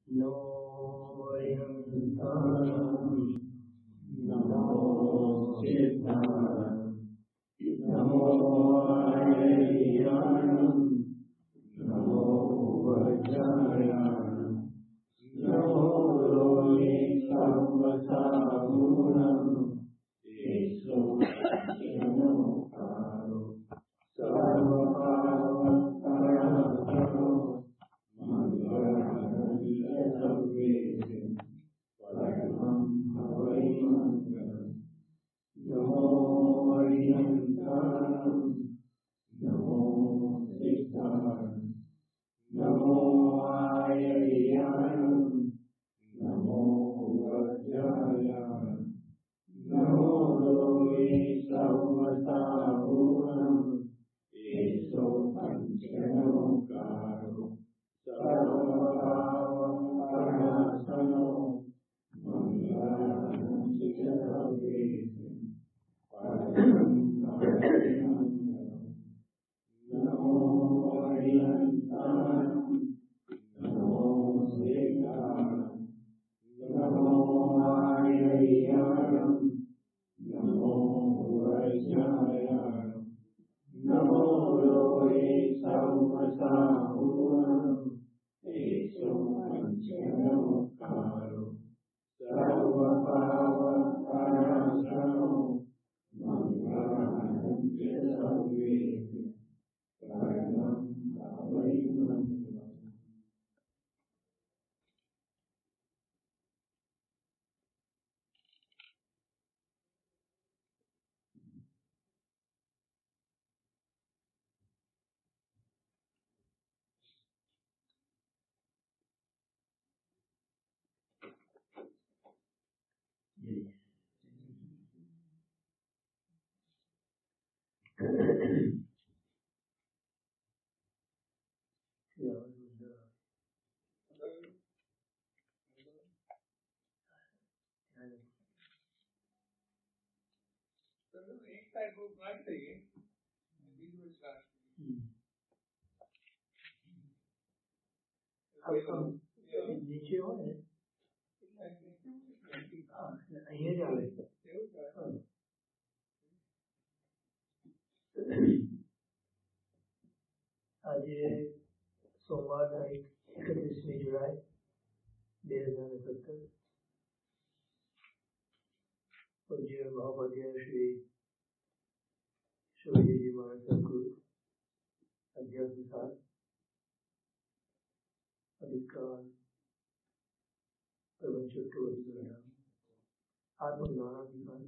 नमो नमो सिद्धाय नमो आर्याणं नमो वज्रायाणं नमो लोके सर्वसागुणं येषु नमोकारो सर्वपावनपरायणो नमो हरिहंसानं नमो सिद्धाय नमो आर्याणं नमो वज्रायाणं नमो लोके सर्वसागुणं येषु पंचनमोकारो सर्वपावनपरायणो नमो हरिहंसानं नमो सिद्धाय नमो आर्याणं नमो वज्रायाणं नमो लोके सर्वसागुणं येषु पंचनमोकारो सर्वपावनपरायणो एक साइड बुक रख देंगे नीचे हो અહીંયા જ આવે આજે સોમવાર તારીખ 31 જુલાઈ 2017 પૂજ્ય મહોપાધ્યાય શ્રી શિવજીજી મહારાજ સદગુરુ અધ્યાત્મસાર અધિકાર પ્રવંચોટ્ટુ અધિકાર આત્મજ્ઞાનાધિકાર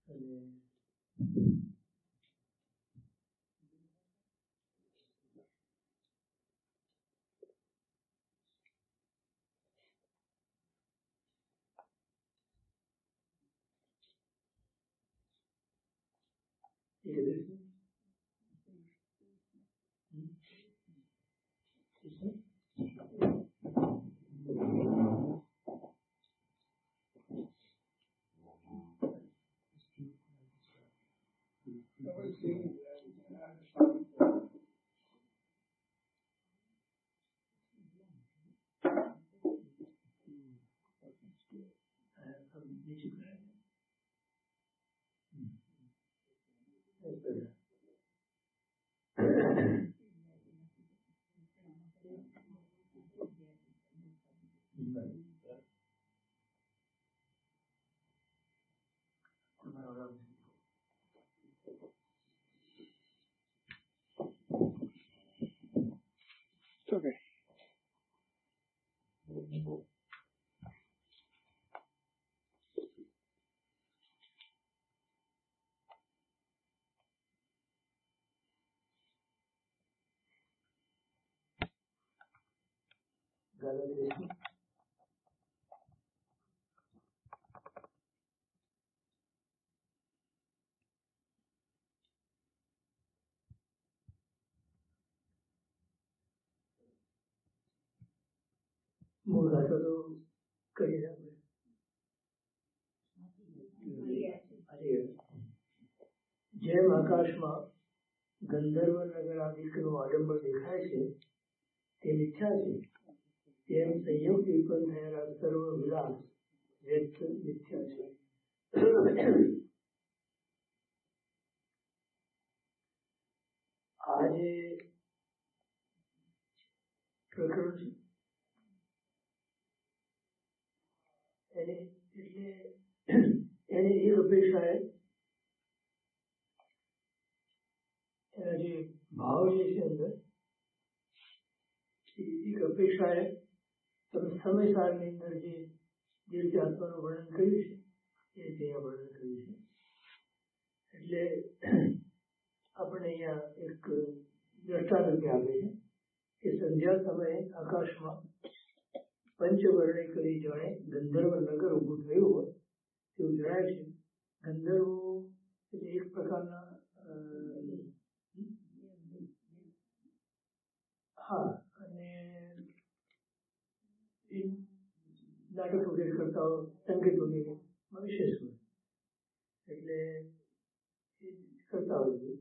અને okay. જેમ આકાશમાં ગંધર્વ નગર આદિકનો આડંબર દેખાય છે તે મિથ્યા છે, તેમ સંયોગથી ઉત્પન્ન થયેલા સર્વ વિલાસ વ્યર્થ મિથ્યા છે. આ જે પ્રકરણ છે એની એક અપેક્ષાએ એના જે ભાવ જે છે અંદર એક અપેક્ષાએ તમે સમયસારની અંદર જે રીતે આત્માનું વર્ણન કર્યું છે એ રીતે અહીંયા વર્ણન કર્યું છે. એટલે આપણને અહીંયા એક દ્રષ્ટાંત આપે છે કે સંધ્યા સમયે આકાશમાં પંચવર્ણે કરી જાણે ગંધર્વ નગર ઊભું થયું હોય તેવું જણાય છે. ગંધર્વો એટલે એક પ્રકારના હા, અને નાટક વગેરે કરતા હોય, સંગીત વગેરેમાં વિશેષ હોય એટલે એ કરતા હોય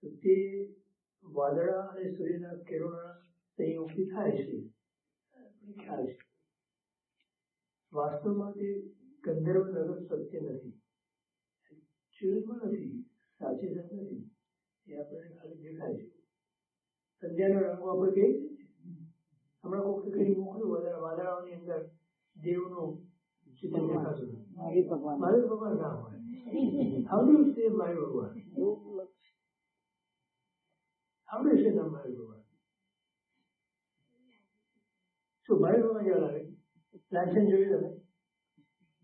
તો તે વાદળા અને સૂર્યના કિરણોના સંયોગથી થાય છે. ખ્યાલ છે. વાસ્તવમાં તે ગંધર્વ નગર સત્ય નથી, એકચ્યુઅલમાં નથી, સાચી વાત નથી. એ આપણને ખાલી દેખાય છે. સંધ્યાનો રંગો આપણે કહીએ છીએ. હમણાં કોઈ કરી મોકલ્યું વાદળાઓની અંદર દેવનું ચિત્ર દેખાતું મહાવીર ભગવાન ના હોય. આવડ્યું છે મહાવીર ભગવાન, આવડ્યું છે ના મહાવીર ભગવાન. શું મહાવીર ભગવાન જેવા લાગે? લાંછન જોયું તમે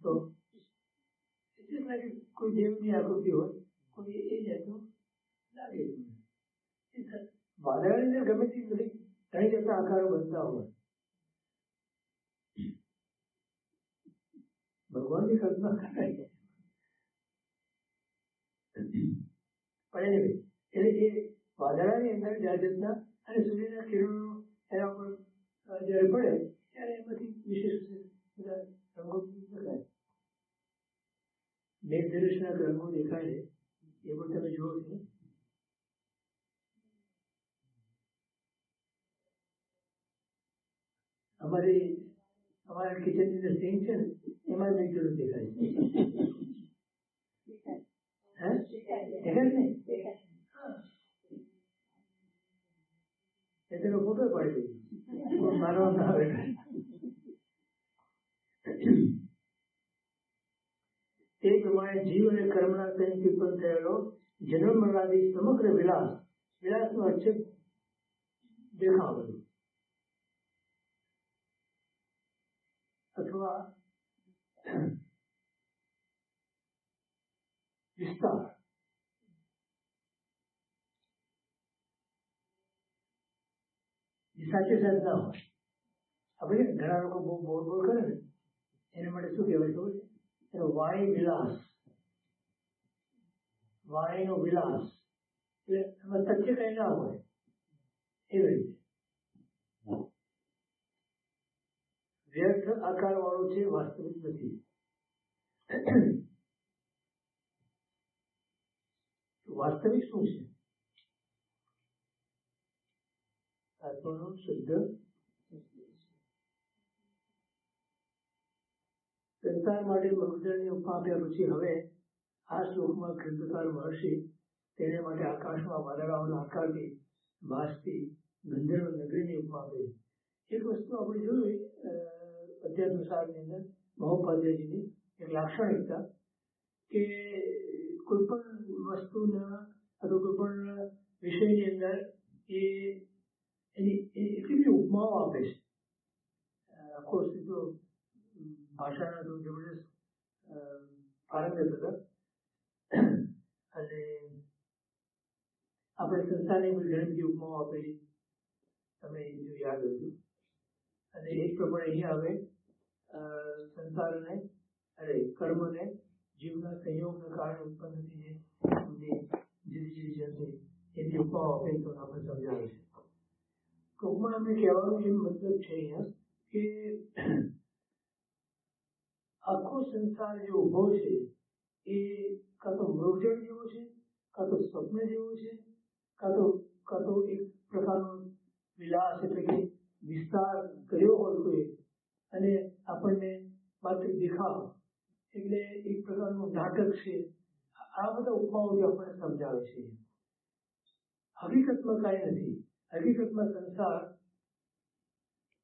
તો એટલે લાગે કોઈ દેવની આકૃતિ હોય, કોઈ એ જાતનું લાગે. વાદળાની અંદર ગમે તે બધી ઘણી જતા આકારો બનતા હોય. ભગવાનની કલ્પના કરાય પણ એટલે એ વાદળાની અંદર જાતના અને સૂર્યના કિરણો એના ઉપર જયારે પડે ત્યારે એમાંથી વિશેષ બધા રંગો દેખાય. મેઘધનુષના રંગો દેખાય છે એ પણ તમે જુઓ છો. અમારા કિચનની અંદર સિંક છે ને એમાં મેઘધનુષ દેખાય છે. દેખાય ને? એ તેનો ફોટો પાડી દઉં માનવા ના આવે. તે પ્રમાણે જીવ અને કર્મના સંયુક્ત ઉત્પન્ન થયેલો જન્મ મરણાદી સમગ્ર વિલાસનો અચ્છેદ દેખાવ બધું અથવા વિસ્તાર સાચે સાચ ના હોય. આપણે ઘણા લોકો બહુ બોલ બોલ કરે ને એના માટે શું કહેવાય ખબર છે? એનો વાણી વિલાસ, વાણીનો વિલાસ એટલે એમાં તથ્ય કઈ ના હોય એવી રીતે વ્યર્થ આકાર વાળો છે, વાસ્તવિક નથી. વાસ્તવિક શું છે? આત્માનું શુદ્ધ સંસાર માટે મૃગજળની ઉપમા આપ્યા પછી હવે આ શ્લોકમાં ગ્રંથકાર મહર્ષિ તેને માટે આકાશમાં વાદળાઓના આકારથી ભાસતી ગંધર્વ નગરીની ઉપમા આપી. એક વસ્તુ આપણે જોયું અધ્યાત્મસારની અંદર મહોપાધ્યાયજીની એક લાક્ષણિકતા કે કોઈ પણ વસ્તુના અથવા કોઈ પણ વિષયની અંદર એની એટલી બધી ઉપમાઓ આપે છે. ઓફકોર્સ એ તો ભાષાના તો જબરદસ્ત પારંગત હતા અને આપણે સંસ્થાની ઘણી બધી ઉપમાઓ આપેલી તમે જો યાદ હતું. અને એ પ્રમાણે અહીંયા હવે સંસારને કર્મને જીવના સંયોગના કારણે ઉત્પન્ન થતી જે જુદી જુદી જાતની એની ઉપમાઓ આપે તો આપણે સમજાવે છે. ટૂંકમાં અમે કહેવાનો એમ મતલબ છે અહીંયા કે આખો સંસાર જે ઉભો છે એ કાં તો મૃગજળ જેવો છે, કાં તો સ્વપ્ન જેવો છે, કાં તો એક પ્રકારનો વિલાસ એટલે કે વિસ્તાર કર્યો હોય ઉપમાઓથી આપણને સમજાવે છે. હકીકતમાં કાંઈ નથી. હકીકતમાં સંસાર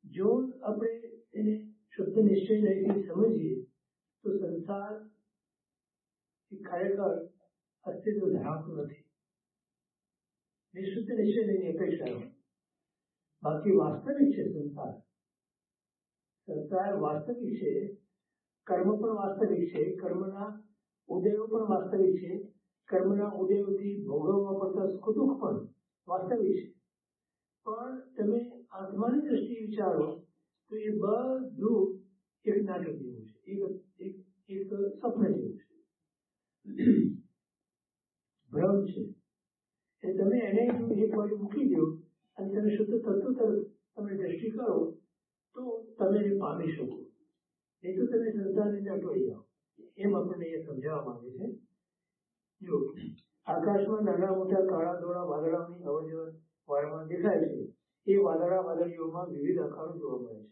જો આપણે એને શુદ્ધ નિશ્ચય લઈને સમજીએ તો સંસાર એ ખરેખર અસ્તિત્વ ધરાવતું નથી. નિશુદ્ધ નિશ્ચય લઈને અપેક્ષા. બાકી વાસ્તવિક છે સંસાર. સંસાર વાસ્તવિક છે. કર્મ પણ વાસ્તવિક છે. કર્મના ઉદયો પણ વાસ્તવિક છે. કર્મના ઉદયોથી ભોગવવા પડતા સુખ દુઃખ પણ વાસ્તવિક છે. પણ તમે આત્માની દ્રષ્ટિએ વિચારો તો એ બધું એક નાટક જેવું છે, એક સ્વપ્ન જેવું છે, ભ્રમ છે. એટલે તમે એને એક બાજુ મૂકી દો અને તમે શુદ્ધ તત્વ તરફ તમે દ્રષ્ટિ કરો તો તમે એને પામી શકો. નહીં તો તમે સંસારની અંદર અટવાઈ જાઓ. એમ આપણને એ સમજાવવા માંગે છે. જો આકાશમાં નાના મોટા કાળા ધોળા વાદળાઓની અવરજવર વારંવાર દેખાય છે. એ વાદળા વાદળીઓમાં વિવિધ આકારો જોવા મળે છે.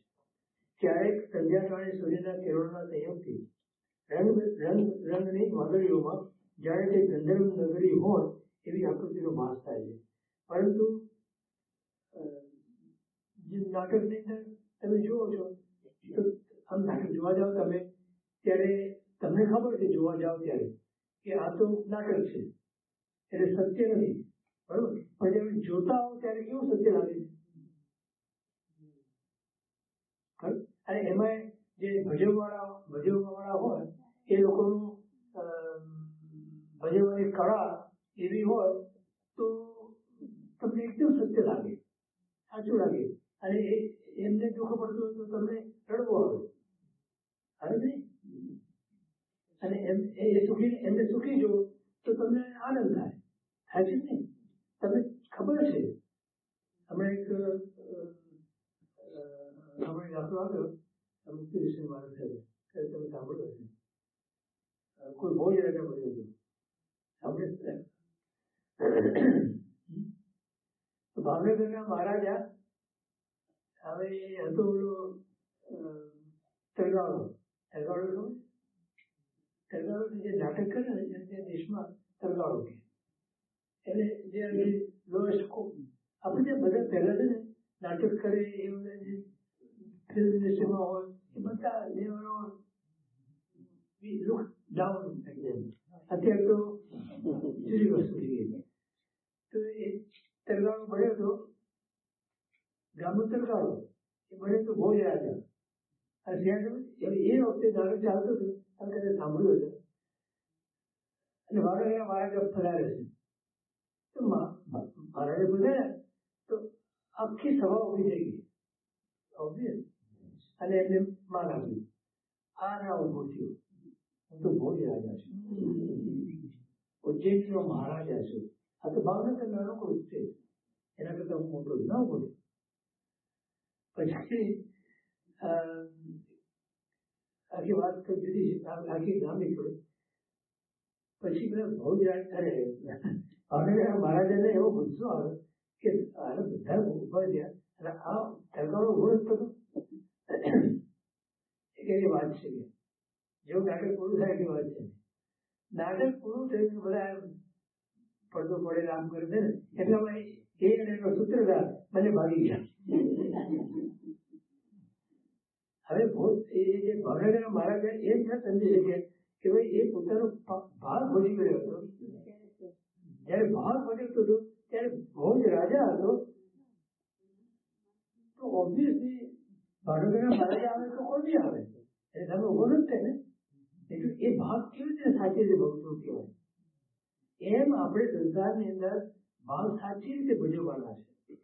ક્યારેક સંધ્યાકાળે સૂર્યના કિરણોના સંયોગથી રંગની વાદળીઓમાં જાણે તે ગંધર્વ નગરી હોય એવી આકૃતિનો ભાસ થાય છે. પરંતુ જે નાટકની અંદર તમે જુઓ છો તો આમ નાટક જોવા જાઓ તમે ત્યારે તમને ખબર છે જોવા જાઓ ત્યારે કે આ તો નાટક છે એટલે સત્ય નથી, બરોબર. પણ તમે જોતા હો ત્યારે કેવું સત્ય લાગે છે. અને એમાં જે ભજવવાવાળા હોય એ લોકોનું ભજવવાની કળા એવી હોય તો તમને એકદમ સત્ય લાગે, સાચું લાગે. અને એમને દુઃખ પડતું હોય તો તમને રડવો આવે નહીં. અને એમને સુખી જો તો તમને આનંદ થાય છે જ નહીં. તમને ખબર છે. હમણાં એક દાખલો આવ્યો મુક્તિ વિશે વાત કરે તમે સાંભળ્યો હશે. કોઈ બહુ જ રાજા બન્યો હતો, સાંભળે. ભાવનગરના મહારાજા હવે હતો ઓલો તરગાળો જે નાટક કરે ને તે દેશમાં તરગાળો કે એટલે જે લોએસ્ટ આપણે જે બધા પહેલા છે ને નાટક કરે એ ફિલ્મ ઇન્ડસ્ટ્રીમાં હોય એ બધા લેવલો લુક ડાઉન થઈ જાય. અત્યારે તો જુદી વસ્તુ થઈ ગઈ. તો એ તરગાળો બન્યો હતો, ગામનો તરગાળો એ બન્યો તો બહુ જ રાજા. અને એ વખતે નાટક ચાલતું હતું, તમે કદાચ સાંભળ્યું છે. અને વારંવાર મહારાજા ફરારે છે. તો મહારાજે બોલ્યા તો આખી સભા ઉભી થઈ ગઈ ઓબ્વિયસ. અને એમને માન આપ્યું. આ ના ઉભો થયો, હું તો બહુ જ રાજા છું, ઉજ્જૈનનો મહારાજા છું. આ તો ભાવનગર નાનો કોઈ છે, એના કરતા હું મોટો ના ઉભો થયો. પછી આખી વાત તો જુદી છે, આખી લાંબી થોડી. પછી પેલા બહુ જ અરે ભાવનગર મહારાજાને એવો ગુસ્સો આવ્યો કે બધા ઉભા થયા અને આ તરગાળો ઉભો થતો. એવી વાત છે કે જેવું નાટક પૂરું થાય એવી વાત છે. નાટક પૂરું થયું બધા પડદો પડે આમ કરે છે ને એટલામાં એ અને એનો સૂત્રધાર મને ભાગી ગયા. હવે જે ભાવનગરના મહારાજા એમ ના સમજી શકે કે ભાઈ એ પોતાનો ભાગ ભોજી કર્યો હતો. જયારે ભાગ ભજવતો હતો ત્યારે બહુ જ રાજા હતો. તો ઓબ્વિયસલી ભાવનગરના મહારાજા આવે તો કોઈ બી આવે એટલે તમે ઉભો નથી થાય ને. એટલે એ ભાગ કેવી રીતે સાચી રીતે ભજવું કહેવાય. એમ આપણે સંસારની અંદર ભાગ સાચી રીતે ભજવવાના છે.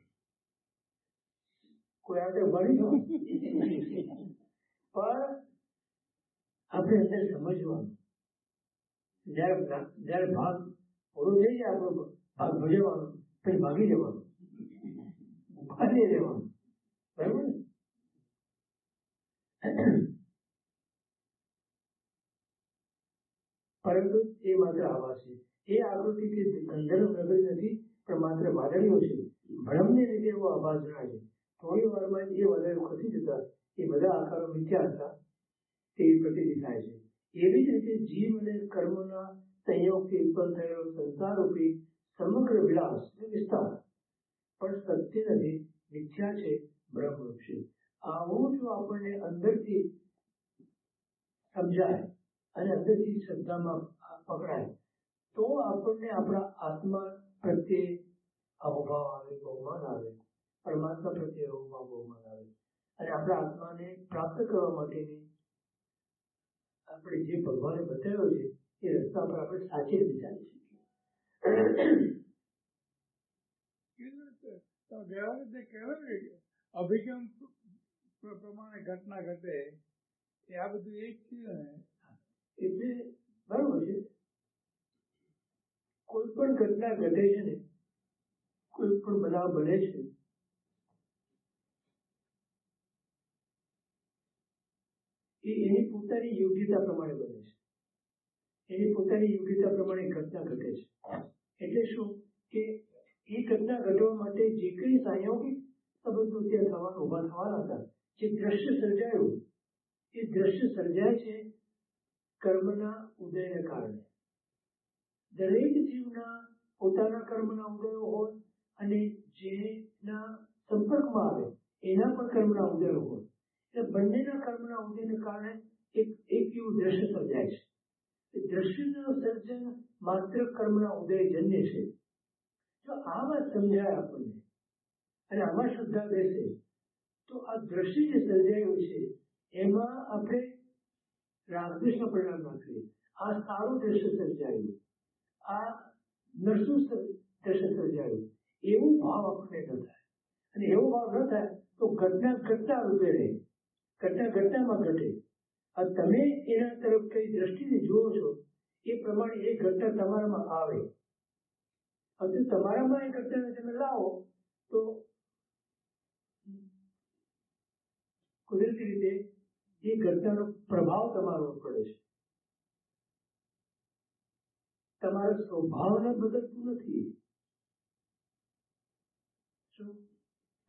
કોઈ આપણે ભણી દો પણ આપણે અંદર સમજવાનું. જયારે ભાગ પૂરો થઈ જાય આપણો ભાગ ભજવવાનો પછી ભાગી જવાનું, ભાગી જવાનું, બરાબર ને. પરંતુ એ માત્ર આવાસ છે. એ આકૃતિ કે ગંધર્વ નગરી નથી પણ માત્ર વાદળીઓ છે. ભ્રમને લીધે એવો આભાસ જણાય છે. થોડી વારમાં એ વાદળો ખસી જતા એ બધા આકારો મિથ્યા હતા તેવી પ્રતીતિ થાય છે. એવી જ રીતે જીવ અને કર્મના સંયોગથી ઉત્પન્ન થયેલો સંસારરૂપી સમગ્ર વિલાસ વિસ્તાર પણ સત્ય નથી, મિથ્યા છે, બ્રહ્મરૂપ છે. આવું જો આપણને અંદરથી સમજાય અને અંદરથી શ્રદ્ધામાં પકડાય તો આપણને આપણા આત્મા પ્રત્યે અહોભાવ આવે, બહુમાન આવે, પરમાત્મા પ્રત્યે અહોભાવ, બહુમાન આવે અને આપણા આત્માને પ્રાપ્ત કરવા માટેની આપણે જે ભગવાને બતાવ્યો છે એ રસ્તા પર આપણે સાચી રીતે ચાલી શકીએ. ગયા વખતે કહેવાય ને અભિગમ પ્રમાણે ઘટના ઘટે એ આ બધું એક છે ને, એટલે બરોબર છે. કોઈ પણ ઘટના ઘટે છે ને, કોઈ પણ બનાવ બને છે, એ એની પોતાની યોગ્યતા પ્રમાણે બને છે, એની પોતાની યોગ્યતા પ્રમાણે ઘટના ઘટે છે. એટલે શું કે એ ઘટના ઘટવા માટે જે કંઈ સંયોગિક સંબંધો ત્યાં ઉભા થવાના હતા, જે દ્રશ્ય સર્જાયું, એ દ્રશ્ય સર્જાય છે કર્મના ઉદયને કારણે. દરેક જીવના પોતાના કર્મના ઉદયો હોય અને જેના સંપર્કમાં આવે એના પણ કર્મના ઉદયો હોય. એટલે બંનેના કર્મના ઉદયને કારણે એક એવું દ્રશ્ય સર્જાય છે. દ્રશ્યનું સર્જન માત્ર કર્મના ઉદયજન્ય છે. જો આ વાત સમજાય આપણને અને આમાં શ્રદ્ધા બેસે તો આ દ્રશ્ય જે સર્જાયું છે એમાં આપણે રાગદ્વેષનું પરિણામ ના કરીએ. આ સારું દ્રશ્ય સર્જાયું, આ નરસું દ્રશ્ય સર્જાયું, એવું ભાવ આપણને ન થાય. અને એવો ભાવ ન થાય તો ઘટના ઘટના રૂપે રહે, ઘટના ઘટનામાં ઘટે. તમે એના તરફ કઈ દ્રષ્ટિથી જુઓ છો એ પ્રમાણે એ ઘટના તમારામાં આવે. હવે તમારામાં એ ઘટનાને તમે લાવો તો કુદરતી રીતે એ ઘટનાનો પ્રભાવ તમારો પડે છે. તમારા સ્વભાવને બદલતું નથી,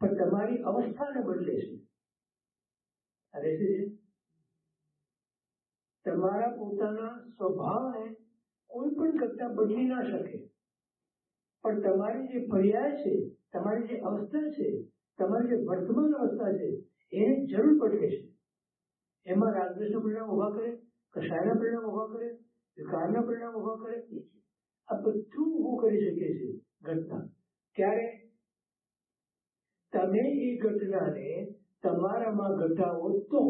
પણ તમારી અવસ્થાને બદલે છે. હવે છે તમારા પોતાના સ્વભાવને કોઈ પણ ઘટના બદલી ના શકે, પણ તમારી જે પર્યાય છે, તમારી જે અવસ્થા છે, તમારી જે વર્તમાન અવસ્થા છે એને જરૂર પડે છે. એમાં રાગદ્વેષના પરિણામ ઉભા કરે, કષાયના પરિણામ ઉભા કરે, વિકારના પરિણામ ઉભા કરે. આ બધું ઉભું કરી શકે છે ઘટના. ત્યારે તમે એ ઘટનાને તમારામાં ઘટાવો તો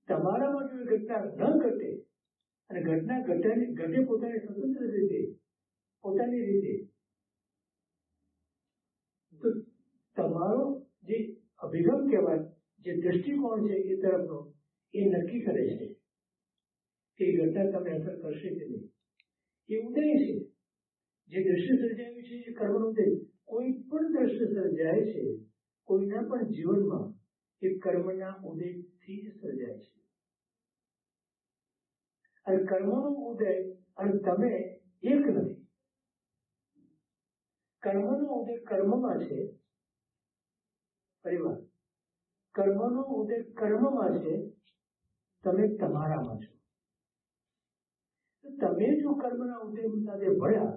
તમારામાં જો એ ઘટના ન ઘટે અને ઘટના ઘટે પોતાની સ્વતંત્ર રીતે, પોતાની રીતે, તો તમારો જે અભિગમ કહેવાય, જે દ્રષ્ટિકોણ છે એ તરફનો, એ નક્કી કરે છે કે એ ઘટના તમને અસર કરશે કે નહીં. એ ઉદય છે. જે દ્રશ્ય સર્જાયું છે એ કર્મનો ઉદય. કોઈ પણ દ્રશ્ય સર્જાય છે કોઈના પણ જીવનમાં એ કર્મના ઉદયથી જ સર્જાય છે. અને કર્મનો ઉદય અને તમે એક નથી. કર્મનો ઉદય કર્મમાં છે, પરિવાર. કર્મનો ઉદય કર્મમાં છે, તમે તમારામાં છો. તમે જો કર્મના ઉદય સાથે ભળ્યા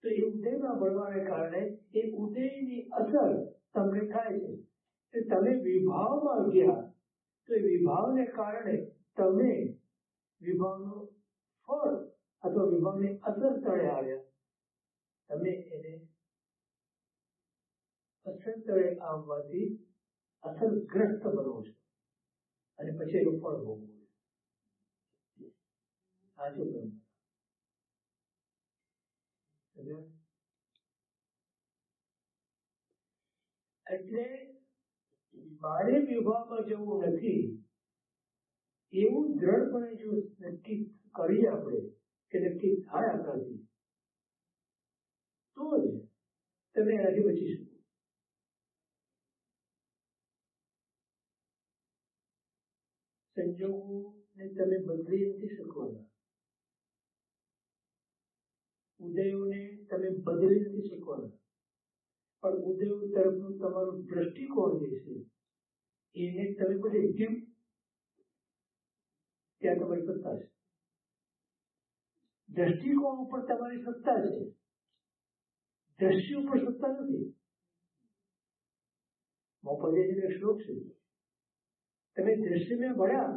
તો એ ઉદયમાં ભળવાને કારણે એ ઉદયની અસર તમને થાય છે. તમે વિભાવમાં ગયા તો એ વિભાવને કારણે તમે વિભાવનું ફળ અથવા વિભાવની અસર તળે આવ્યા. તમે એને અસર તળે આવવાથી અસરગ્રસ્ત બનો છો અને પછી એનું ફળ ભોગવો. આ જો એટલે મારે વિભાવમાં જવું નથી એવું દ્રઢપણે જો નક્કી કરીએ આપણે કે નક્કી થાય આપણાથી તો જ તમે એનાથી બચી શકો. સંજોગોને તમે બદલી નથી શકવાના, ઉદયોને તમે બદલી નથી શકવાના, પણ ઉદયો તરફનું તમારું દ્રષ્ટિકોણ જે છે એને તમે બદલી. કેમ? ત્યાં તમારી સત્તા છે. દ્રષ્ટિકોણ ઉપર તમારી સત્તા છે, દ્રષ્ટિ ઉપર સત્તા નથી. મોપદેશનો એક શ્લોક છે, તમે દ્રષ્ટિને ભળ્યા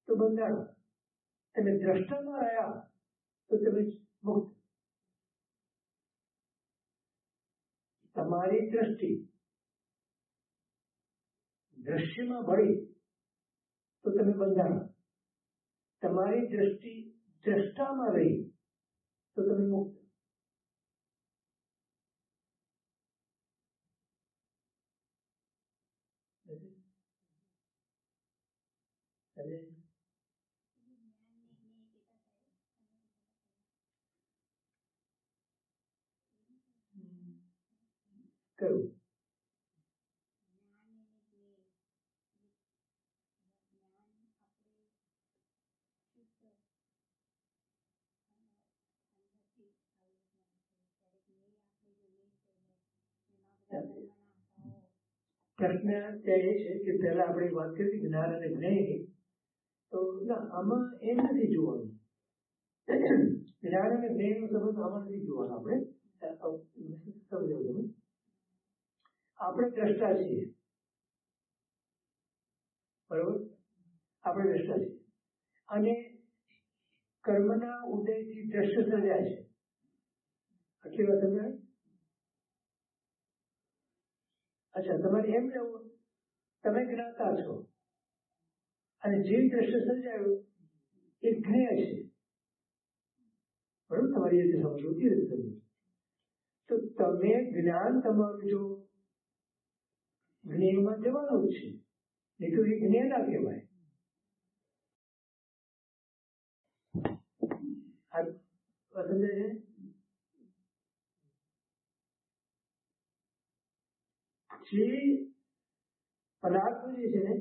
તો બંધાણા, તમે દ્રષ્ટામાં રહ્યા તો તમે મુક્ત. તમારી દ્રષ્ટિ દ્રશ્યમાં ભળી તો તમે બંધાણા, તમારી દ્રષ્ટિ દ્રષ્ટામાં રહી તો તમે મુક્ત. કયું? પ્રશ્ન ત્યાં એ છે કે પહેલા આપણે વાત કરી જ્ઞાન અને જ્ઞેય, તો ના આમાં એમ નથી જોવાનું. જ્ઞાન અને જ્ઞેયનો સંબંધ આમાં નથી જોવાનો. આપણે સમજો તમે, આપણે દ્રષ્ટા છીએ, બરોબર? આપણે દ્રષ્ટા છીએ અને કર્મના ઉદયથી દ્રશ્ય સર્જાય છે. આટલી વાત સમજાય? અચ્છા, તમારે એમ લેવું, તમે જ્ઞાતા છો અને જે દ્રશ્ય સર્જાયું એ જ્ઞેય છે, બરોબર? તમારી રીતે સમજવું કેવી રીતે સમજવું? તો તમે જ્ઞાન તમારું જો જ્ઞેયમાં જવાનું જ છે, નહીં તો એ જ્ઞેય ના કહેવાય. આ સમજાય છે? જે પદાર્થો જે છે ને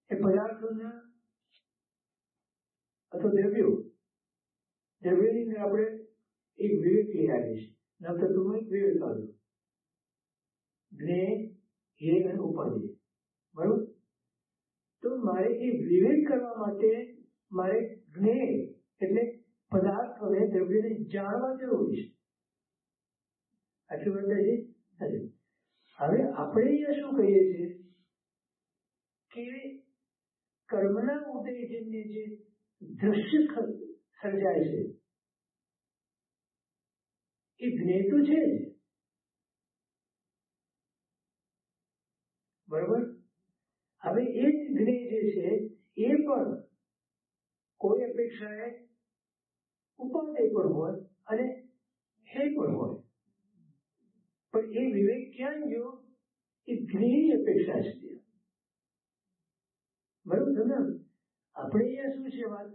એ પદાર્થોના અથવા દ્રવ્યોની અંદર આપણે એક વિવેક લઈ આવીએ છીએ. નવતત્વમાં એક વિવેક આવ્યો, જ્ઞેય, હેય અને ઉપાધિ, બરોબર? તો મારે એ વિવેક કરવા માટે મારે જ્ઞેય એટલે પદાર્થોને, દ્રવ્યોને જાણવા જરૂરી છે. આટલી વાત છે. હવે આપણે અહીંયા શું કહીએ છીએ કે કર્મના ઉદયજન્ય જે દ્રશ્ય સર્જાય છે એ જ્ઞેય તો છે જ, બરોબર? હવે એ જ જ્ઞેય જે છે એ પણ કોઈ અપેક્ષાએ ઉપાદેય પણ હોય અને હે પણ હોય, પણ એ વિવેક ક્યાં ગયો? એ જ્ઞેયની અપેક્ષા છે, બરોબર ને? આપણે અહીંયા શું છે વાત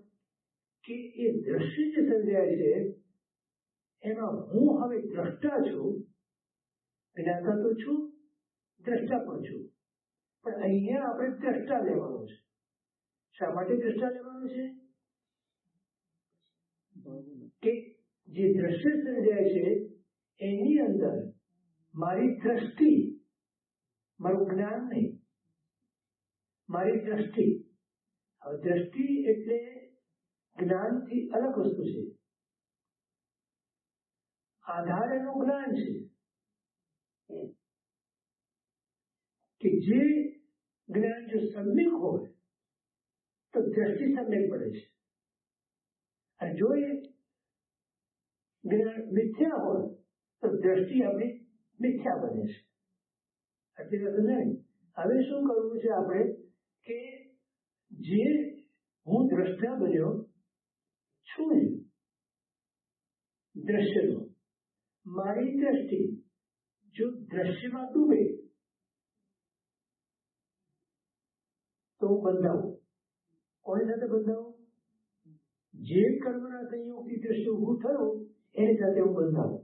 કે એ દ્રશ્ય જે સર્જાય છે એમાં હું હવે દ્રષ્ટા છું, જ્ઞાતા તો છું, દ્રષ્ટા પણ છું, પણ અહીંયા આપણે દ્રષ્ટા લેવાનું છે. શા માટે દ્રષ્ટા લેવાનું છે? કે જે દ્રશ્ય સર્જાય છે એની અંદર મારી દ્રષ્ટિ, મારું જ્ઞાન નહીં, મારી દ્રષ્ટિ. હવે દ્રષ્ટિ એટલે જ્ઞાનથી અલગ વસ્તુ છે. આધાર એનું જ્ઞાન છે કે જે જ્ઞાન જો સમ્યક હોય તો દ્રષ્ટિ સમ્યક પડે છે, અને જો એ જ્ઞાન મિથ્યા હોય તો દ્રષ્ટિ આપણી મિથ્યા બને છે. આટલી વાત નહીં. હવે શું કરવું છે આપણે કે જે હું દ્રષ્ટા બન્યો છું દ્રશ્યનો, મારી દ્રષ્ટિ જો દ્રશ્યમાં ડૂબે તો હું બંધાવું. કોની સાથે બંધાવું? જે કર્મના સંયોગથી દ્રશ્ય ઉભું થયું એની સાથે હું બંધાવું,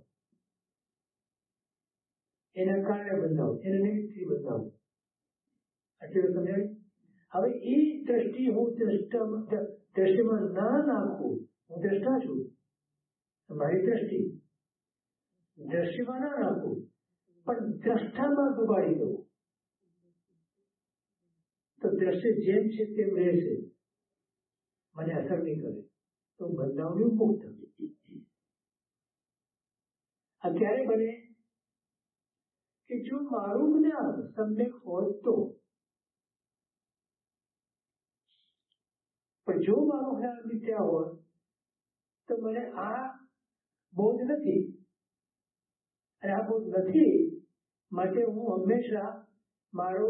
એના કારણે બંધાવું, એના નિમિત્તથી બંધાવું. આટલી વાત સમજાય? હવે એ દ્રષ્ટિ હું દ્રશ્યમાં ના નાખું, હું દ્રષ્ટા છું, મારી દ્રષ્ટિ દ્રશ્યમાં ના નાખું પણ દ્રષ્ટામાં ડુબાડી દઉં તો દ્રશ્ય જેમ છે તેમ રહેશે, મને અસર નહીં કરે તો બંધાવની મુક્ત. અત્યારે બને કે જો મારું જ્ઞાન સમ્યક હોય તો, પણ જો મારું જ્ઞાન મિથ્યા હોય તો મને આ બોધ નથી, અને આ બોધ નથી માટે હું હંમેશા મારો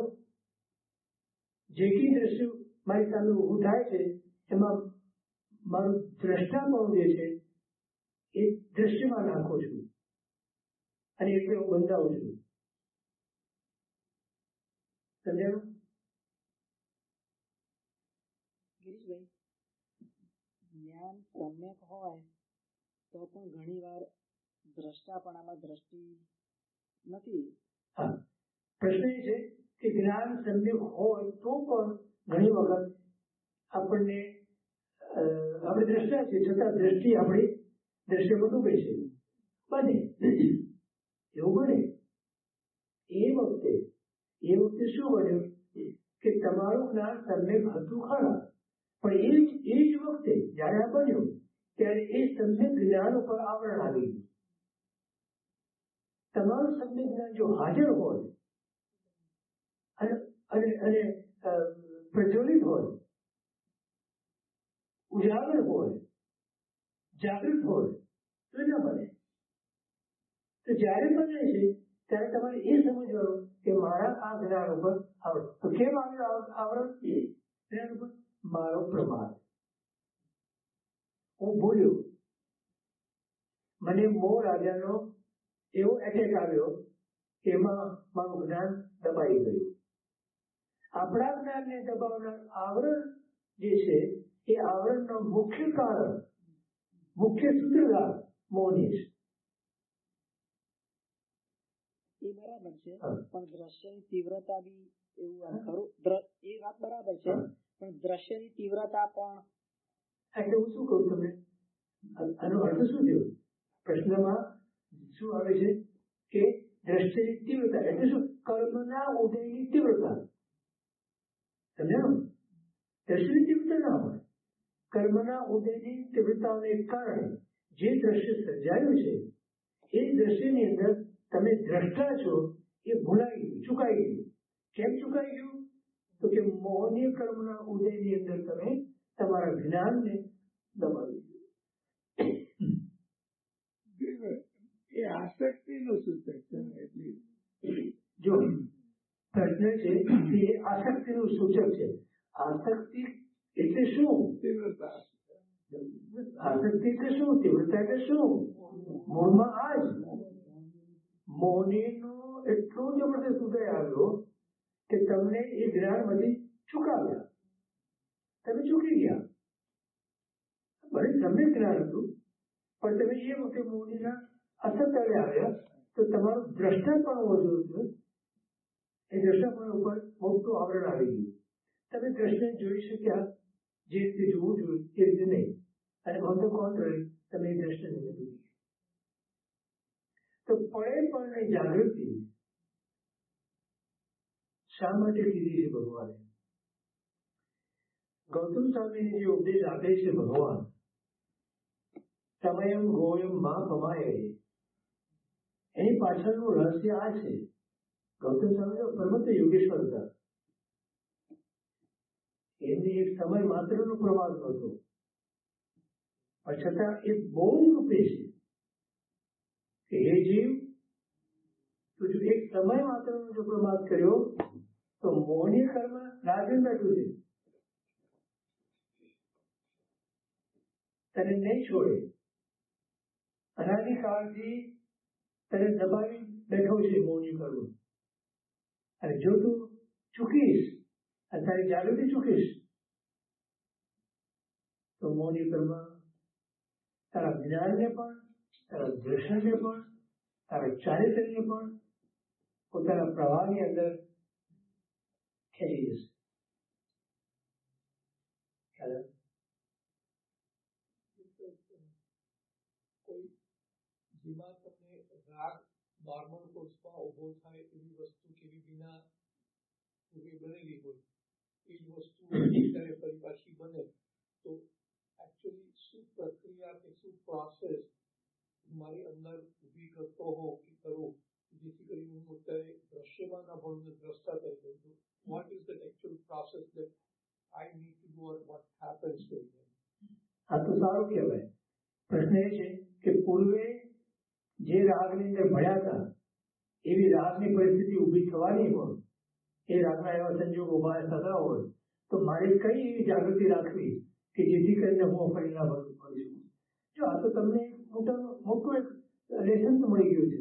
જે કઈ દ્રશ્ય મારી સામે ઊભું થાય છે એમાં મારું દ્રષ્ટાપણું જે છે એ દ્રશ્યમાં નાખું છું, અને એટલે હું બંધાવું છું. સમજાયું? ગિરીશભાઈ, જ્ઞાન સમ્યક હોય તો પણ ઘણી વાર દ્રષ્ટાપણામાં દ્રષ્ટિ નથી. હા, પ્રશ્ન એ છે કે જ્ઞાન સમ્યક હોય તો પણ ઘણી વખત આપણને આપણે દ્રષ્ટા છે છતાં દ્રષ્ટિ આપણી દ્રશ્યમાં ડૂબે છે. બને એવું બને. એ વખતે શું બન્યું કે તમારું જ્ઞાન સમ્યક હતું ખરા, પણ એ જ વખતે જયારે આ બન્યું ત્યારે એ સમ્યક જ્ઞાન ઉપર આવરણ આવી ગયું. તમારું સમ્યક જ્ઞાન જો હાજર હોય અને પ્રજ્વલિત હોય, ઉજાગર હોય, જાગૃત હોય તો ના બને. તો જયારે બને છે ત્યારે તમારે એ સમજવાનું કે મારા આ જ્ઞાન ઉપર આવરણ. તો કેમ આવ્યું આવરણ? જ્ઞાન ઉપર મારો પ્રમાદ. હું ભૂલ્યો, મને મોહ રાજાનો એવો એટેક આવ્યો કે એમાં મારું જ્ઞાન દબાઈ ગયું. આપણા જ્ઞાનને દબાવનાર આવરણ જે છે એ આવરણનો મુખ્ય કારણ, મુખ્ય સૂત્રધાર મોહની છે. એ બરાબર છે, પણ દ્રશ્યની તીવ્રતા બી એવું આમ ખરું, એ વાત બરાબર છે, પણ દ્રશ્યની તીવ્રતા પણ. એટલે હું શું કહું તમને, આનો અર્થ શું થયો? પ્રશ્નમાં શું આવે છે કે દ્રશ્યની તીવ્રતા એટલે શું? કર્મના ઉદયની તીવ્રતા. સમજાયું? દ્રશ્યની તીવ્રતા ના હોય, કર્મના ઉદયની તીવ્રતાને કારણે જે દ્રશ્ય સર્જાયું છે એ દ્રશ્યની અંદર તમે દ્રષ્ટા છો એ ભૂલાઈ ગયું, ચુકાઈ ગયું. કેમ ચુકાઈ ગયું? તો કે મોહનીય કર્મના ઉદયની અંદર તમે તમારા જ્ઞાનને દબાવી દીધું. એ આસક્તિનું સૂચક છે. એટલી જો પ્રશ્ન છે કે એ આસક્તિનું સૂચક છે. આસક્તિ એટલે શું? તીવ્રતા. આસક્તિ એટલે શું? તીવ્રતા એટલે શું? મૂળમાં આ જ મોહનીનો એટલો જબરદસ્ત ઉદય આવ્યો કે તમને એ જ્ઞાનમાંથી ચૂકાવ્યા, તમે ચૂકી ગયા. ભલે તમને જ્ઞાન હતું પણ તમે એ વખતે મોહનીના અસત્તરે આવ્યા તો તમારું દ્રષ્ટાપણ વધુ હતું. એ દ્રષ્ટાપણ ઉપર મોટું આવરણ આવી ગયું. તમે દ્રષ્ટિને જોઈ શક્યા જે રીતે જોવું જોઈએ એ રીતે નહીં, અને ઓન ધ કોન્ટ્રરી તમે એ દ્રષ્ટિને ડૂબી ગયા. તો પડે પણ જાગૃતિ શા માટે કીધી છે ભગવાને? ગૌતમ સ્વામીને જે ઉપદેશ આપે છે ભગવાન, સમયમ ગોયમ માં કમાય, એની પાછળનું રહસ્ય આ છે. ગૌતમ સ્વામી પરમત યોગેશ્વર હતા. એમને એક સમય માત્રનો પ્રવાદ નહોતો, પણ છતાં એ બહુ રૂપે છે કે હે જીવ, તું જો એક સમય માત્રનો જો પ્રમાદ કર્યો તો મોહનીય કર્મ રાજન બેઠું છે, તને નહીં છોડે. અનાદિકાળથી તને દબાવી બેઠો છે મોહનીય કર્મ. અને જો તું ચૂકીશ અને તારી જાગૃતિ ચૂકીશ તો મોહનીય કર્મ તારા જ્ઞાનને પણ, તારા દર્શનને પણ, તારા ચારિત્રને પણ પોતાના પ્રવાહની અંદર ખેંચી જશે. કોઈ જેમાં તમને રાગ નોર્મલ કોર્સમાં ઉભો થાય એવી વસ્તુ કેવી વિના પૂર્વે બનેલી હોય એ જ વસ્તુ જ્યારે ફરી પાછી બને તો एक्चुअली શું પ્રક્રિયા કે શું પ્રોસેસ મારી અંદર ઊભી કરતો હોઉં કે કરું જેથી કરીને હું અત્યારે દ્રશ્યમાં ના ભણું ને દ્રષ્ટા તરીકે છું. What is the actual process that I need to do or what happens to me? આ તો સારું કહેવાય. પ્રશ્ન એ છે કે પૂર્વે જે રાગની અંદર ભણ્યા હતા એવી રાગની પરિસ્થિતિ ઊભી થવાની હોય, એ રાગના એવા સંજોગો ઉભા થતા હોય તો મારે કઈ એવી જાગૃતિ રાખવી કે જેથી કરીને હું ફરી ના ભરી શકું. જો આ તો તમને મોટું એક લેસન મળી ગયું છે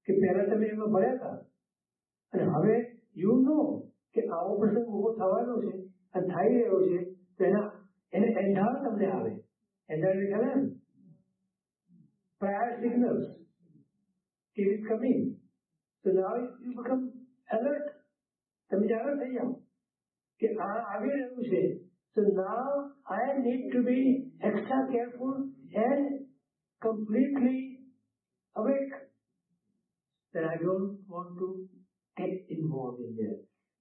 કે પહેલા તમે એમાં ભણ્યા હતા અને હવે યુ નો કે આવો પ્રસંગ ઉભો થવાનો છે અને થઈ રહ્યો છે તો એને એંધાણ તમને આવે. એંધાણ ખ્યાલ આવે ને, prior signals it is coming. So now you become alert. તમે જાગૃત થઈ જાઓ કે આ આવી રહ્યું છે. So now I need to be extra careful and completely awake that I don't want to get involved in there.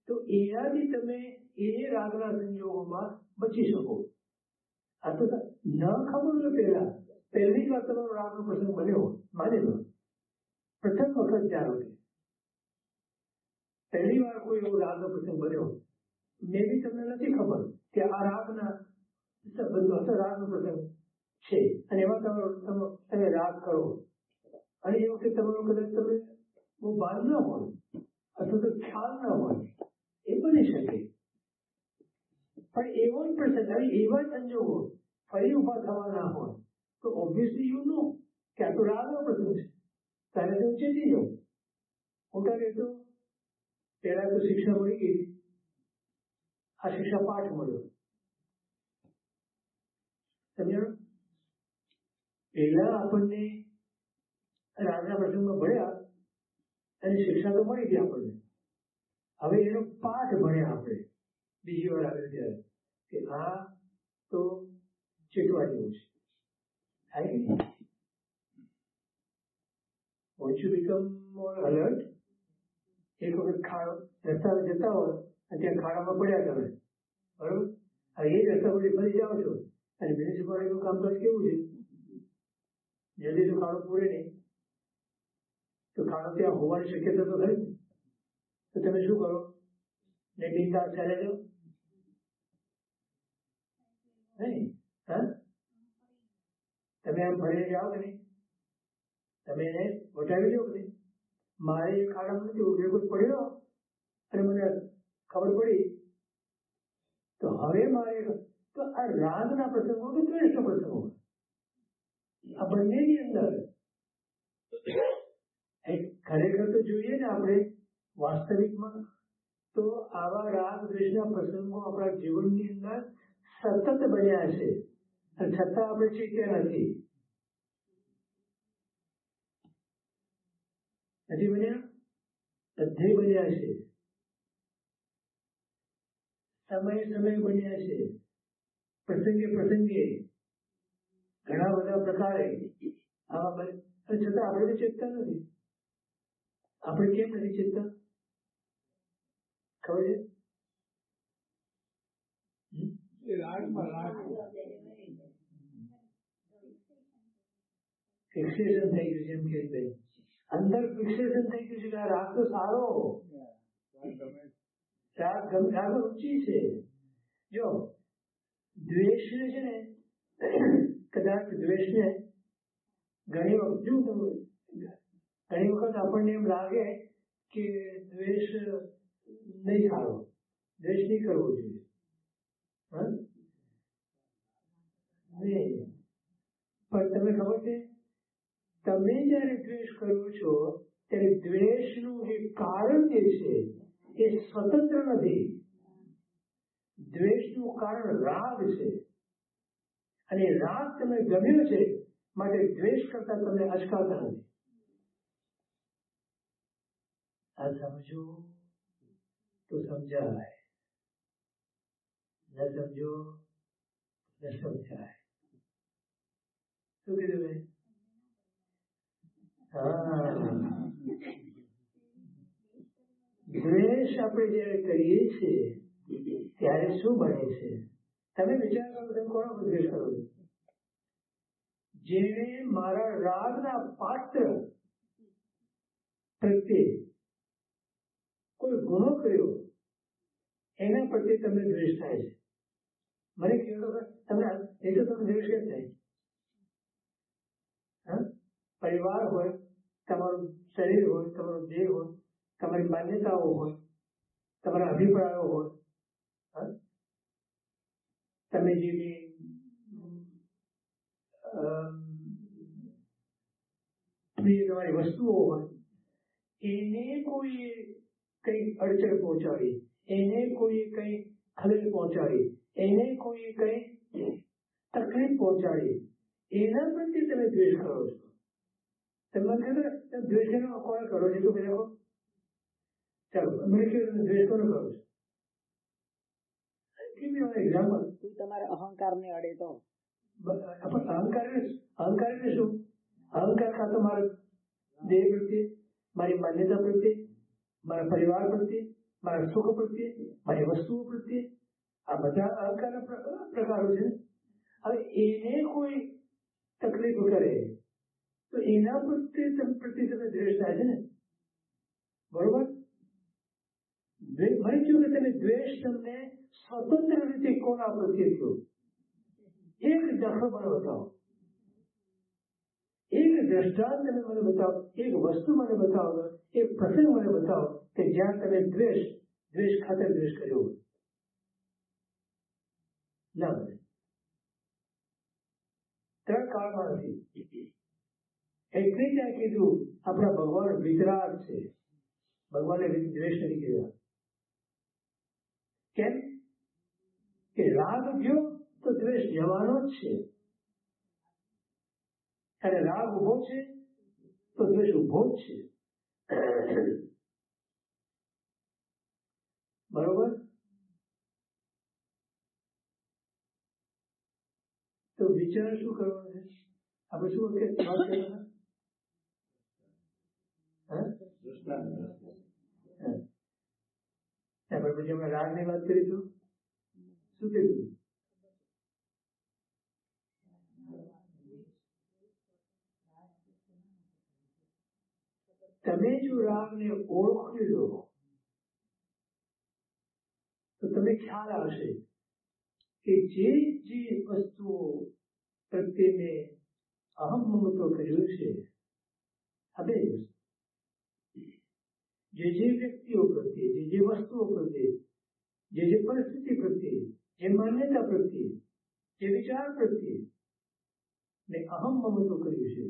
તો એનાથી તમે એ રાગના સંજોગોમાં બચી શકો. આ તો ન ખબર હોય પહેલી જ વાર તમારો રાગનો પ્રસંગ બન્યો માની લો, પ્રથમ વખત જાણો કે પહેલી વાર કોઈ એવો રાગનો પ્રસંગ બન્યો, મે બી તમને નથી ખબર કે આ રાગનો પ્રસંગ છે અને એમાં તમે રાગ કરો અને એ વખતે તમારો કદાચ તમને બહુ ભાન ન હોય અથવા તો ખ્યાલ ન હોય, એ બની શકે. પણ એવો જ પ્રસંગ એવા સંજોગો ફરી ઉભા થવાના હોય તો ઓબ્વિયસલી યુ નો કે આ તો રાગનો પ્રસંગ છે, ત્યારે તો ચેતી જાઓ. મોટા રહેતો પહેલા તો શિક્ષા મળી ગઈ, આ શિક્ષા પાઠ મળ્યો. સમજાણું? પહેલા આપણને રાગના પ્રસંગમાં ભણ્યા અને શિક્ષા તો મળી ગઈ આપણને. હવે એનો પાઠ ભણ્યા આપણે બીજી વાર આવે ત્યારે કે આ તો ચેતવા જેવું છે. Once you become more alert, એક વખત રસ્તા જતા હોય અને ત્યાં ખાડામાં પડ્યા તમે, બરોબર? હવે એ રસ્તા પરથી ફરી જાઓ છો અને મ્યુનિસિપાલિટીનું કામકાજ કેવું છે, જલ્દી તો ખાડો પૂરે નહીં, તો ખાડો ત્યાં હોવાની શક્યતા તો ખરી ને. તો તમે શું કરો? ને બિંદાસ ચાલે જાઓ નહીં? હા, તમે આમ ભરીને જાઓ કે નહીં? તમે એને વટાવી લો કે નહીં? મારે એ ખાડામાં નથી કોઈ પડ્યો અને મને ખબર પડી તો હવે મારે તો આ રાગના પ્રસંગો કે દ્વેષના પ્રસંગો આ બંનેની અંદર ખરેખર તો જોઈએ ને આપણે વાસ્તવિકમાં તો આવા રાગ દ્વેષના પ્રસંગો આપણા જીવનની અંદર સતત બન્યા છે અને છતાં આપણે ચેત્યા નથી બન્યા, બધે બન્યા છે, સમયે બન્યા છે, પ્રસંગે ઘણા બધા પ્રકારે આવા છતાં આપણે ચેતતા નથી. આપણે કેમ નથી ચેતતા ખબર છે? ફિક્સેશન થઈ ગયું છે એમ કે ભાઈ અંદર ફિક્સેશન થઈ ગયું છે કે આ રાગ તો સારો, રાગ ઊંચી છે. જો દ્વેષને છે ને કદાચ દ્વેષને ઘણી વખત આપણને એમ લાગે કે દ્વેષ નહીં સારો, દ્વેષ નહીં કરવો જોઈએ. પણ તમને ખબર છે તમે જયારે દ્વેષ કરો છો ત્યારે દ્વેષનું જે કારણ જે છે એ સ્વતંત્ર નથી. દ્વેષનું કારણ રાગ છે અને રાગ તમને ગમ્યો છે માટે દ્વેષ કરતા તમને અચકાતા નથી. આ સમજો તો સમજાય, ન સમજો ન સમજાય. શું કીધું મેં? દ્વેષ આપણે જયારે કરીએ છીએ ત્યારે શું બને છે? તમે વિચાર કરો તમે કોનો દ્વેષ કરો છો? જેને મારા રાગના પાત્ર પ્રત્યે કોઈ ગુનો કર્યો એના પ્રત્યે તમને દ્વેષ થાય છે. મને કહ્યું તમને એ તો તમને દ્વેષ કેમ થાય? પરિવાર હોય, તમારું શરીર હોય, તમારું દેહ હોય, તમારી માન્યતાઓ હોય, તમારા અભિપ્રાયો હોય, તમે જે તમારી વસ્તુઓ હોય, એને કોઈ કઈ અડચણ પહોંચાડી, એને કોઈ કઈ ખલેલ પહોંચાડી, એને કોઈ કઈ તકલીફ પહોંચાડી, એના પ્રત્યે તમે દ્વેષ કરો છો. તમે દ્વેષ કોણ કરો છો? તો પેલા ચાલો મને કહ્યું તમે દ્વેષ કોને કરો છો? એક્ઝામ્પલ, કોઈ તમારા અહંકાર ને અડે તો અહંકાર એટલે શું? અહંકાર કાં તો મારા દેહ પ્રત્યે, મારી માન્યતા પ્રત્યે, મારા પરિવાર પ્રત્યે, મારા સુખ પ્રત્યે, મારી વસ્તુઓ પ્રત્યે, આ બધા અહંકારના પ્રકારો છે. હવે એને કોઈ તકલીફ કરે તો એના પ્રત્યે તમે દ્વેષ થાય છે ને, બરોબર? મને કહ્યું કે તમે દ્વેષ તમને સ્વતંત્ર રીતે કોના પ્રત્યે થયો? એક દાખલો મને બતાવો, એક દ્રષ્ટાંત તમે મને બતાવો, એક વસ્તુ મને બતાવો, એક પ્રસંગ મને બતાવો કે જ્યાં તમે દ્વેષ ખાતર દ્વેષ કર્યો હોય. ના બને. ત્રણ કાળમાં નથી. એટલે ત્યાં કીધું આપણા ભગવાન વિતરાગ છે, ભગવાને દ્વેષ નથી કર્યા. કેમ કે રાગ ગયો તો દ્વેષ જવાનો જ છે, અને રાગ ઉભો છે તો દ્વેષ ઉભો જ છે. બરોબર? તો વિચાર શું કરવાનો છે? આપણે શું પછી આપણે રાગની વાત કરી તો શું કીધું? તમે જો રાગને ઓળખી લો તો તમને ખ્યાલ આવશે કે જે વસ્તુઓ પ્રત્યે મેં અહમ મમત્વ કર્યું છે, હવે જે વ્યક્તિઓ પ્રત્યે, જે વસ્તુઓ પ્રત્યે, જે પરિસ્થિતિ પ્રત્યે, જે માન્યતા પ્રત્યે, જે વિચાર પ્રત્યે મેં અહમ મમત્વ કર્યું છે,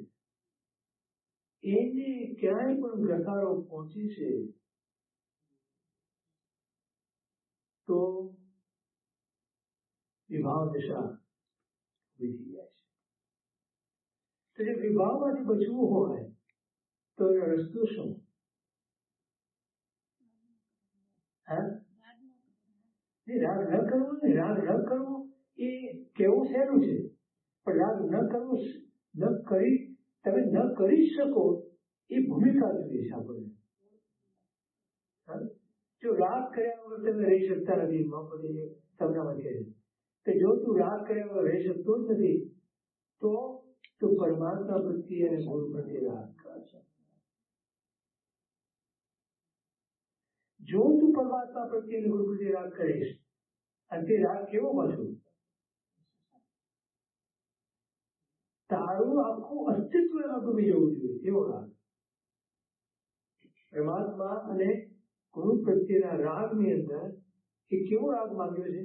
એને ક્યાંય પણ ઘસારો પહોંચી છે તો વિભાવ દશા ઉભી થઈ જાય છે. તો જે વિભાવમાંથી બચવું હોય તો એનો રસ્તો શું? રાગ ન કરવું ને, રાગ ન કરવું એ કેવું સહેલું છે, પણ રાગ ન કરવું, તમે ન કરી શકો એ ભૂમિકા જોઈએ છે આપણને. જો રાગ કર્યા વગર તમે રહી શકતા નથી, તમને કહે છે કે જો તું રાગ કર્યા વગર રહી શકતો જ નથી તો પરમાત્મા પ્રત્યે અને ગુરુ પ્રત્યે રાગ કરશે. જો તું પરમાત્મા પ્રત્યે અને ગુરુ પ્રત્યે રાગ કરીશ, અને તે રાગ કેવો પાછું? તારું આખું અસ્તિત્વ એમાં ડૂબી જવું જોઈએ એવો રાગ. પરમાત્મા અને ગુરુ પ્રત્યેના રાગની અંદર એ કેવો રાગ માંગ્યો છે?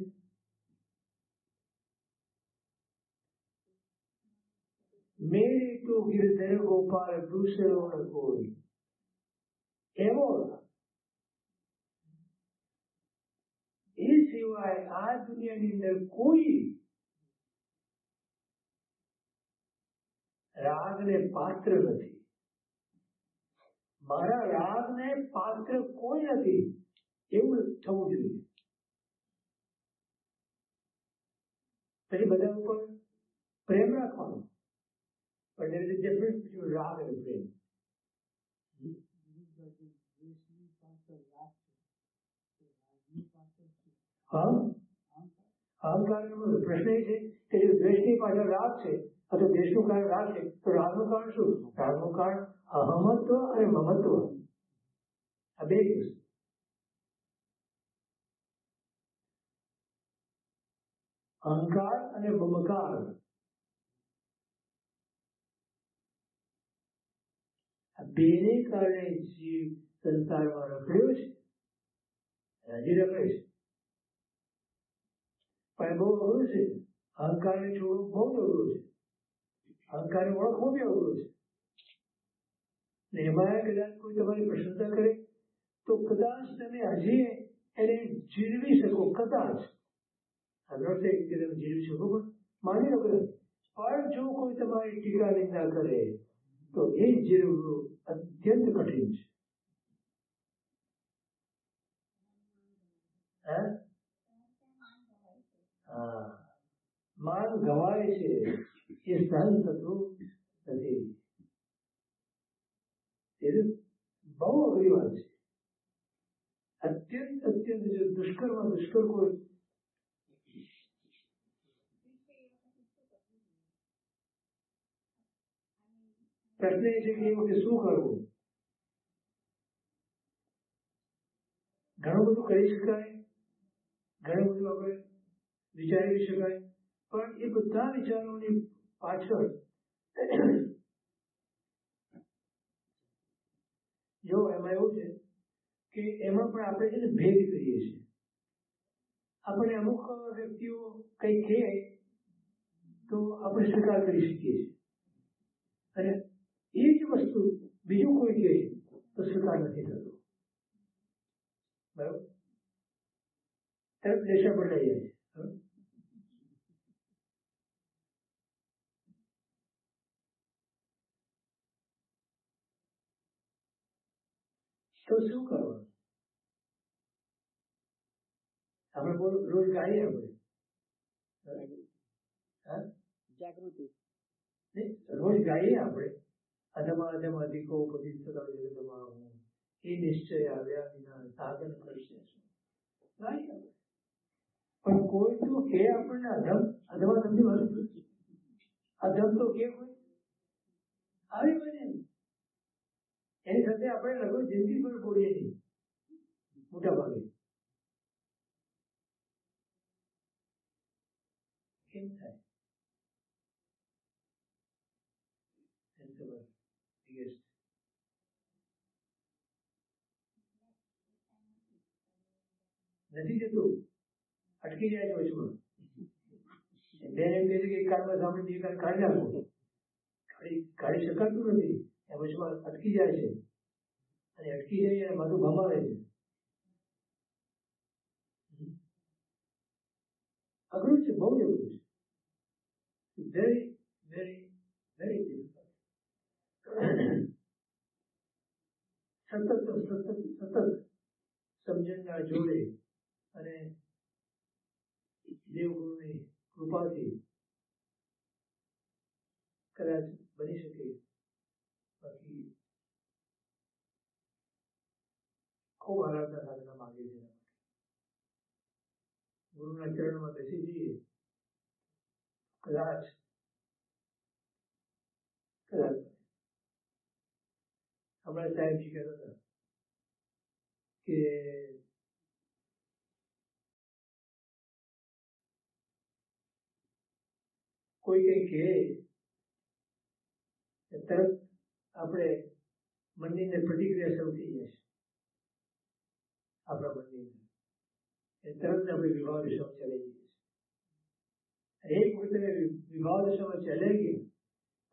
મેરે તો ગિરધર ગોપાલ દૂસરો ન કોઈ, એવો રાગ. એ સિવાય આ દુનિયાની અંદર કોઈ રાગને પાત્ર નથી. મારા રાગને પાત્ર કોઈ નથી એવું થવું જોઈએ. પછી બધા ઉપર પ્રેમ રાખવાનો, પણ there is a difference between રાગ and પ્રેમ. અહંકાર અહંકાર પ્રશ્ન એ છે કે જો દ્વેષની પાછળ રાગ છે અથવા દ્વેષનું કારણ રાગ છે તો રાગનું કારણ શું? રાગનું કારણ અહમત્વ અને મમત્વ, આ બે વસ્તુ. અહંકાર અને મમકાર, આ બેને કારણે જીવ સંસારમાં રખડ્યો છે, હજી રખડે છે. પણ બહુ અઘરું છે. અહંકારને છોડવું બહુ જ અઘરું છે. અહંકારને ઓળખવું બી અઘરું છે. ને એમાં કદાચ કોઈ તમારી પ્રશંસા કરે તો કદાચ તમે હજી એને જીરવી શકો, કદાચ. આગળ કે તમે જીરવી શકો, પણ માની લો કદાચ. પણ જો કોઈ તમારી ટીકા નિંદા કરે તો એ જીરવું અત્યંત કઠિન છે. માન ગવાય છે એ સહન થતું નથી. એ બહુ અઘરી વાત છે. અત્યંત અત્યંત જો દુષ્કરમાં દુષ્કર કોઈ પ્રશ્ન એ છે કે એ વખતે શું કરવું? ઘણું બધું કરી શકાય, ઘણું બધું આપણે વિચારી શકાય, પણ એ બધા વિચારોની પાછળ જો એમાં એવું છે કે એમાં પણ આપણે છે ને ભેદ કરીએ છીએ. આપણે અમુક વ્યક્તિઓ કંઈ કહે તો આપણે સ્વીકાર કરી શકીએ છીએ, અને એ જ વસ્તુ બીજું કોઈ કહે તો સ્વીકાર નથી થતો. બરાબર? તરત દેશા બદલાઈ જાય છે. તો શું કરવાનું? આપણે રોજ ગાઈએ, આપણે જાગૃતિ રોજ ગાઈએ, આપણે અધમા અધમ અધિકો પતિત સદા જગતમાં હું એ નિશ્ચય આવ્યા વિના સાધન કરશે ગાઈએ આપણે. પણ કોઈ તો કે આપણને અધમ અધમા તમને વસ્તુ અધમ તો કે કોઈ આવી બને એની સાથે આપણે લગભગ જિંદગી પર બોલીએ નહીં મોટા ભાગે. કેમ થાય? નથી જતું, અટકી જાય છે વચમાં. બેન એમ કહે છે કે એક કાનમાં સાંભળી બીજી કાર કાઢી નાખો, કાઢી શકાતું નથી. એ વચમાં અટકી જાય છે, અને અટકી જાય અને માથું ભમાવે છે. અઘરું છે, બહુ જ અઘરું છે. Very very very difficult. સતત સતત સતત સમજણના જોડે અને દેવગુરુની કૃપાથી કદાચ બની શકે. બાકી ખૂબ આરાધના સાધના માંગે છે. ગુરુના ચરણમાં બેસી જઈએ, કદાચ કદાચ. હમણાં સાહેબજી કહેતા હતા કે કોઈ કઈ કહે તરત આપણે મનની અંદર પ્રતિક્રિયા શરૂ થઈ જાય છે. આપણા મનની અંદર એ તરત આપણે વિભાવ દિશામાં ચલાઈ જઈએ છીએ. એક વખતે વિભાવ દિશામાં ચલાઈ ગઈ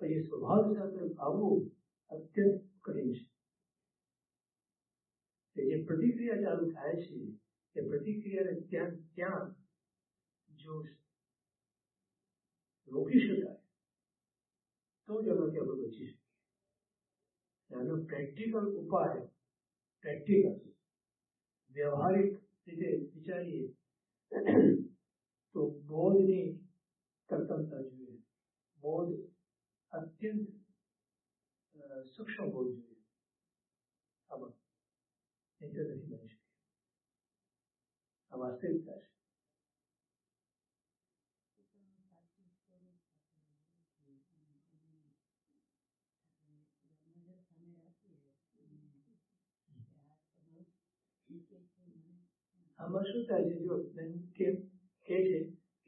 પછી સ્વભાવ દિશા તરફ આવવું અત્યંત કઠિન છે. જે પ્રતિક્રિયા ચાલુ થાય છે એ પ્રતિક્રિયાને ત્યાં જો રોકી શકાય તો જ એમાંથી આપણે બચી શકીએ. આનો પ્રેક્ટિકલ ઉપાય, પ્રેક્ટિકલ વ્યવહારિક રીતે વિચારીએ તો બોધની તરતમતા જોઈએ. બોધ અત્યંત સૂક્ષ્મ બોધ જોઈએ. આમાં નહીં તો નથી બની શકે. આ વાસ્તવિકતા છે. આમાં શું થાય છે? જો કે છે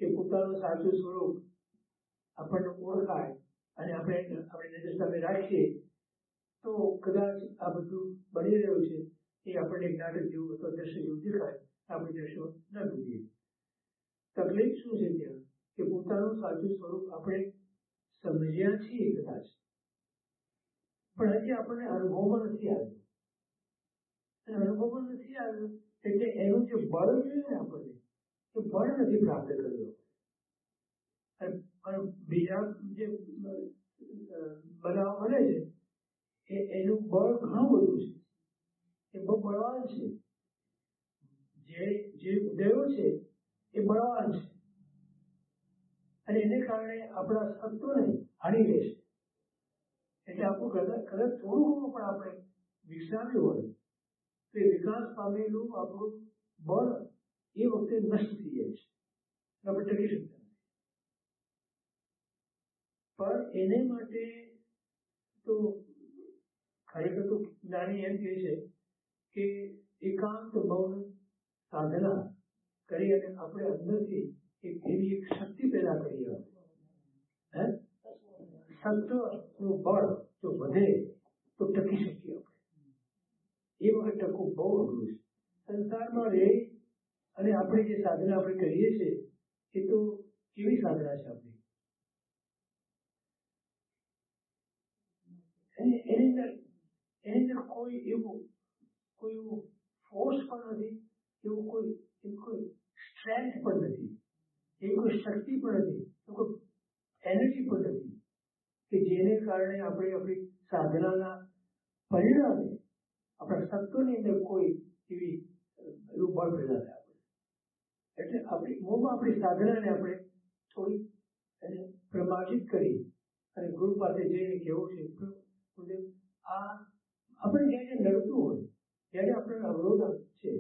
કે પોતાનું સાચું સ્વરૂપ આપણને ઓળખાય અને આપણે આપણી નજર સામે રાખીએ તો કદાચ આ બધું બની રહ્યું છે એ આપણને એક નાટક જેવું અથવા દ્રશ્ય જેવું દેખાય, આપણે દ્રશ્ય ન ડૂબીએ. તકલીફ શું છે ત્યાં કે પોતાનું સાચું સ્વરૂપ આપણે સમજ્યા છીએ કદાચ, પણ હજી આપણને અનુભવમાં નથી આવ્યું. અને અનુભવમાં નથી આવ્યું એટલે એનું જે બળ જોઈએ ને આપણને એ બળ નથી પ્રાપ્ત કર્યું. અને બીજા જે બનાવ બને છે એનું બળ ઘણું બધું છે, એ બહુ બળવાન છે. જે ઉદયો છે એ બળવાન છે અને એને કારણે આપણા સત્વને હાની લેશે. એટલે આપણું કદાચ થોડું ઘણું પણ આપણે વિકસાવ્યું હોય તો એ વિકાસ પામેલું આપણું બળ એ વખતે નષ્ટ થઈ જાય છે, આપણે ટકી શકતા નથી. પણ એને માટે તો ખરેખર તો જ્ઞાની એમ કહે છે કે એકાંત મૌન સાધના કરી અને આપણે અંદરથી એવી એક શક્તિ પેદા કરીએ. સત્વનું બળ જો વધે તો ટકી શકીએ આપણે. એ વખત ટકવું બહુ અઘરું છે. સંસારમાં રહે અને આપણે જે સાધના આપણે કરીએ છીએ એ તો કેવી સાધના છે આપણી? એની અંદર કોઈ એવું ફોર્સ પણ નથી, એવું કોઈ સ્ટ્રેન્થ પણ નથી, એવી કોઈ શક્તિ પણ નથી, કોઈ એનર્જી પણ નથી કે જેને કારણે આપણે આપણી સાધનાના પરિણામે આપણા સત્વની અંદર કોઈ એવું બળ પેદા થાય. એટલે આપણી સાધનાને આપણે થોડી એને પ્રમાણિત કરી અને ગુરુ પાસે જઈને કેવું છે આ આપણે જ્યારે લડતું હોય ત્યારે આપણને અવરોધ છે,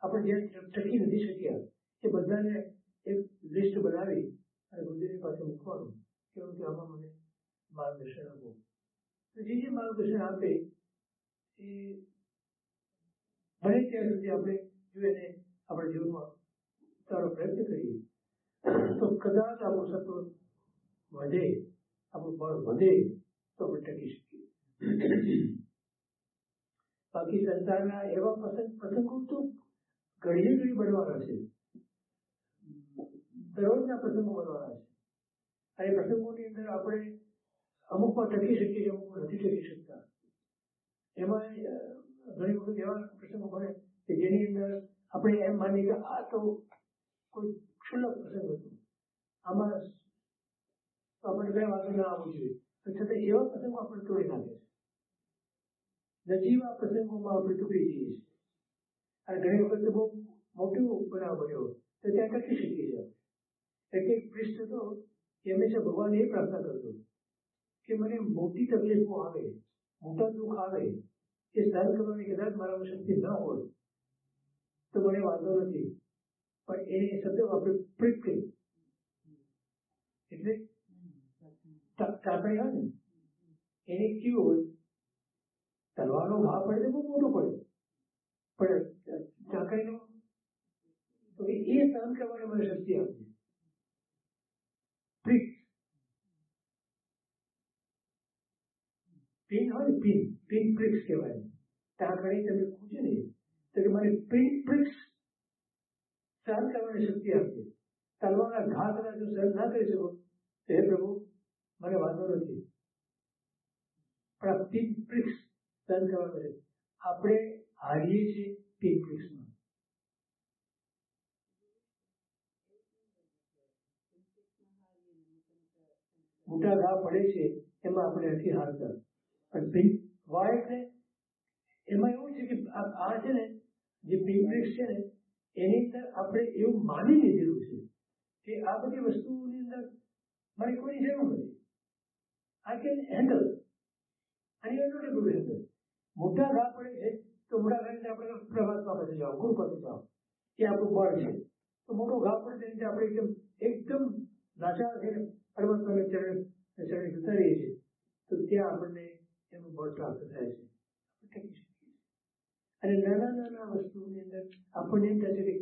આપણે જ્યાં ટકી નથી શક્યા એ બધાને એક લિસ્ટ બનાવી અને ગુરુદેવની પાસે મૂકવાનું કેવું કે આમાં મને માર્ગદર્શન આપો. તો જે માર્ગદર્શન આપે એ બને ત્યાં સુધી આપણે જો એને આપણા જીવનમાં ઉતારવાનો પ્રયત્ન કરીએ તો કદાચ આપણું સત્વ વધે, આપણું બળ વધે તો આપણે ટકી શકીએ. બાકી સંસારના એવા પ્રસંગો તો ઘડીએ ઘડી બનવાના છે, દરરોજના પ્રસંગો બનવાના છે. અને પ્રસંગોની અંદર આપણે અમુકમાં ટકી શકીએ છીએ, અમુકમાં નથી ટકી શકતા. એમાં ઘણી વખત એવા પ્રસંગો બને કે જેની અંદર આપણે એમ માનીએ કે આ તો કોઈ ક્ષુલ્લક પ્રસંગ હતો, આમાં આપણે કઈ વાંધો ના આવવું જોઈએ, છતાં એવા પ્રસંગો આપણે તોડી નાખે છે. નજીવા પ્રસંગોમાં આપણે તૂટી જઈએ છીએ. અને ઘણી વખત બહુ મોટું બનાવ બન્યો તો ત્યાં ટકી શકીએ છીએ. એટલે એક પૃષ્ઠ હતો એ હંમેશા ભગવાન એ પ્રાર્થના કરતો કે મને મોટી તકલીફો આવે, મોટા દુઃખ આવે એ સહન કરવાની કદાચ મારામાં શક્તિ ન હોય તો મને વાંધો નથી, પણ એને શબ્દ આપણે પ્રિક એટલે ટાંકણી હોય ને એને કેવું હોય, તલવારનો ઘા પડે તો બહુ મોટો પડે, પણ ટાંકણીનો તો એ સહન કરવાની મને શક્તિ આપે. પિન હોય ને પિન પ્રિક્સ કહેવાય. ટાંકણી તમે પૂછે ને તો કે મને પિન પ્રિક્સ સહન કરવાની શક્તિ આપે. તલવારના ઘા કદાચ જો સહન ના કરી શકો તો હે પ્રભુ મને વાંધો નથી, પણ આ પિન પ્રિક્સ સહન કરવાનું છે. આપણે હારીએ છીએ પિન પ્રિક્સમાં. મોટા ઘા પડે છે એમાં આપણે નથી હારતા, પણ વાય એટલે એમાં એવું છે કે આ છે ને જે પિનપ્રિક્સ છે ને એની અંદર આપણે એવું માની લીધેલું છે કે આ બધી વસ્તુની અંદર મારી કોઈની જરૂર નથી, આઈ કેન હેન્ડલ, આની નોટ એબલ ટુ હેન્ડલ. મોટા ઘા પડે છે તો મોટા ઘાની આપણે પ્રવાસમાં પાસે જાઓ, ગુરુ પાસે જાઓ, એ આપણું બળ છે. તો મોટો ઘા પડે તેની આપણે એકદમ લાચાર થઈને પરમાત્માને ચરણે જતા રહીએ છીએ તો ત્યાં આપણને એનું બળ પ્રાપ્ત થાય છે. અને નાના નાના વસ્તુની અંદર આપણને એમ કહે છે કે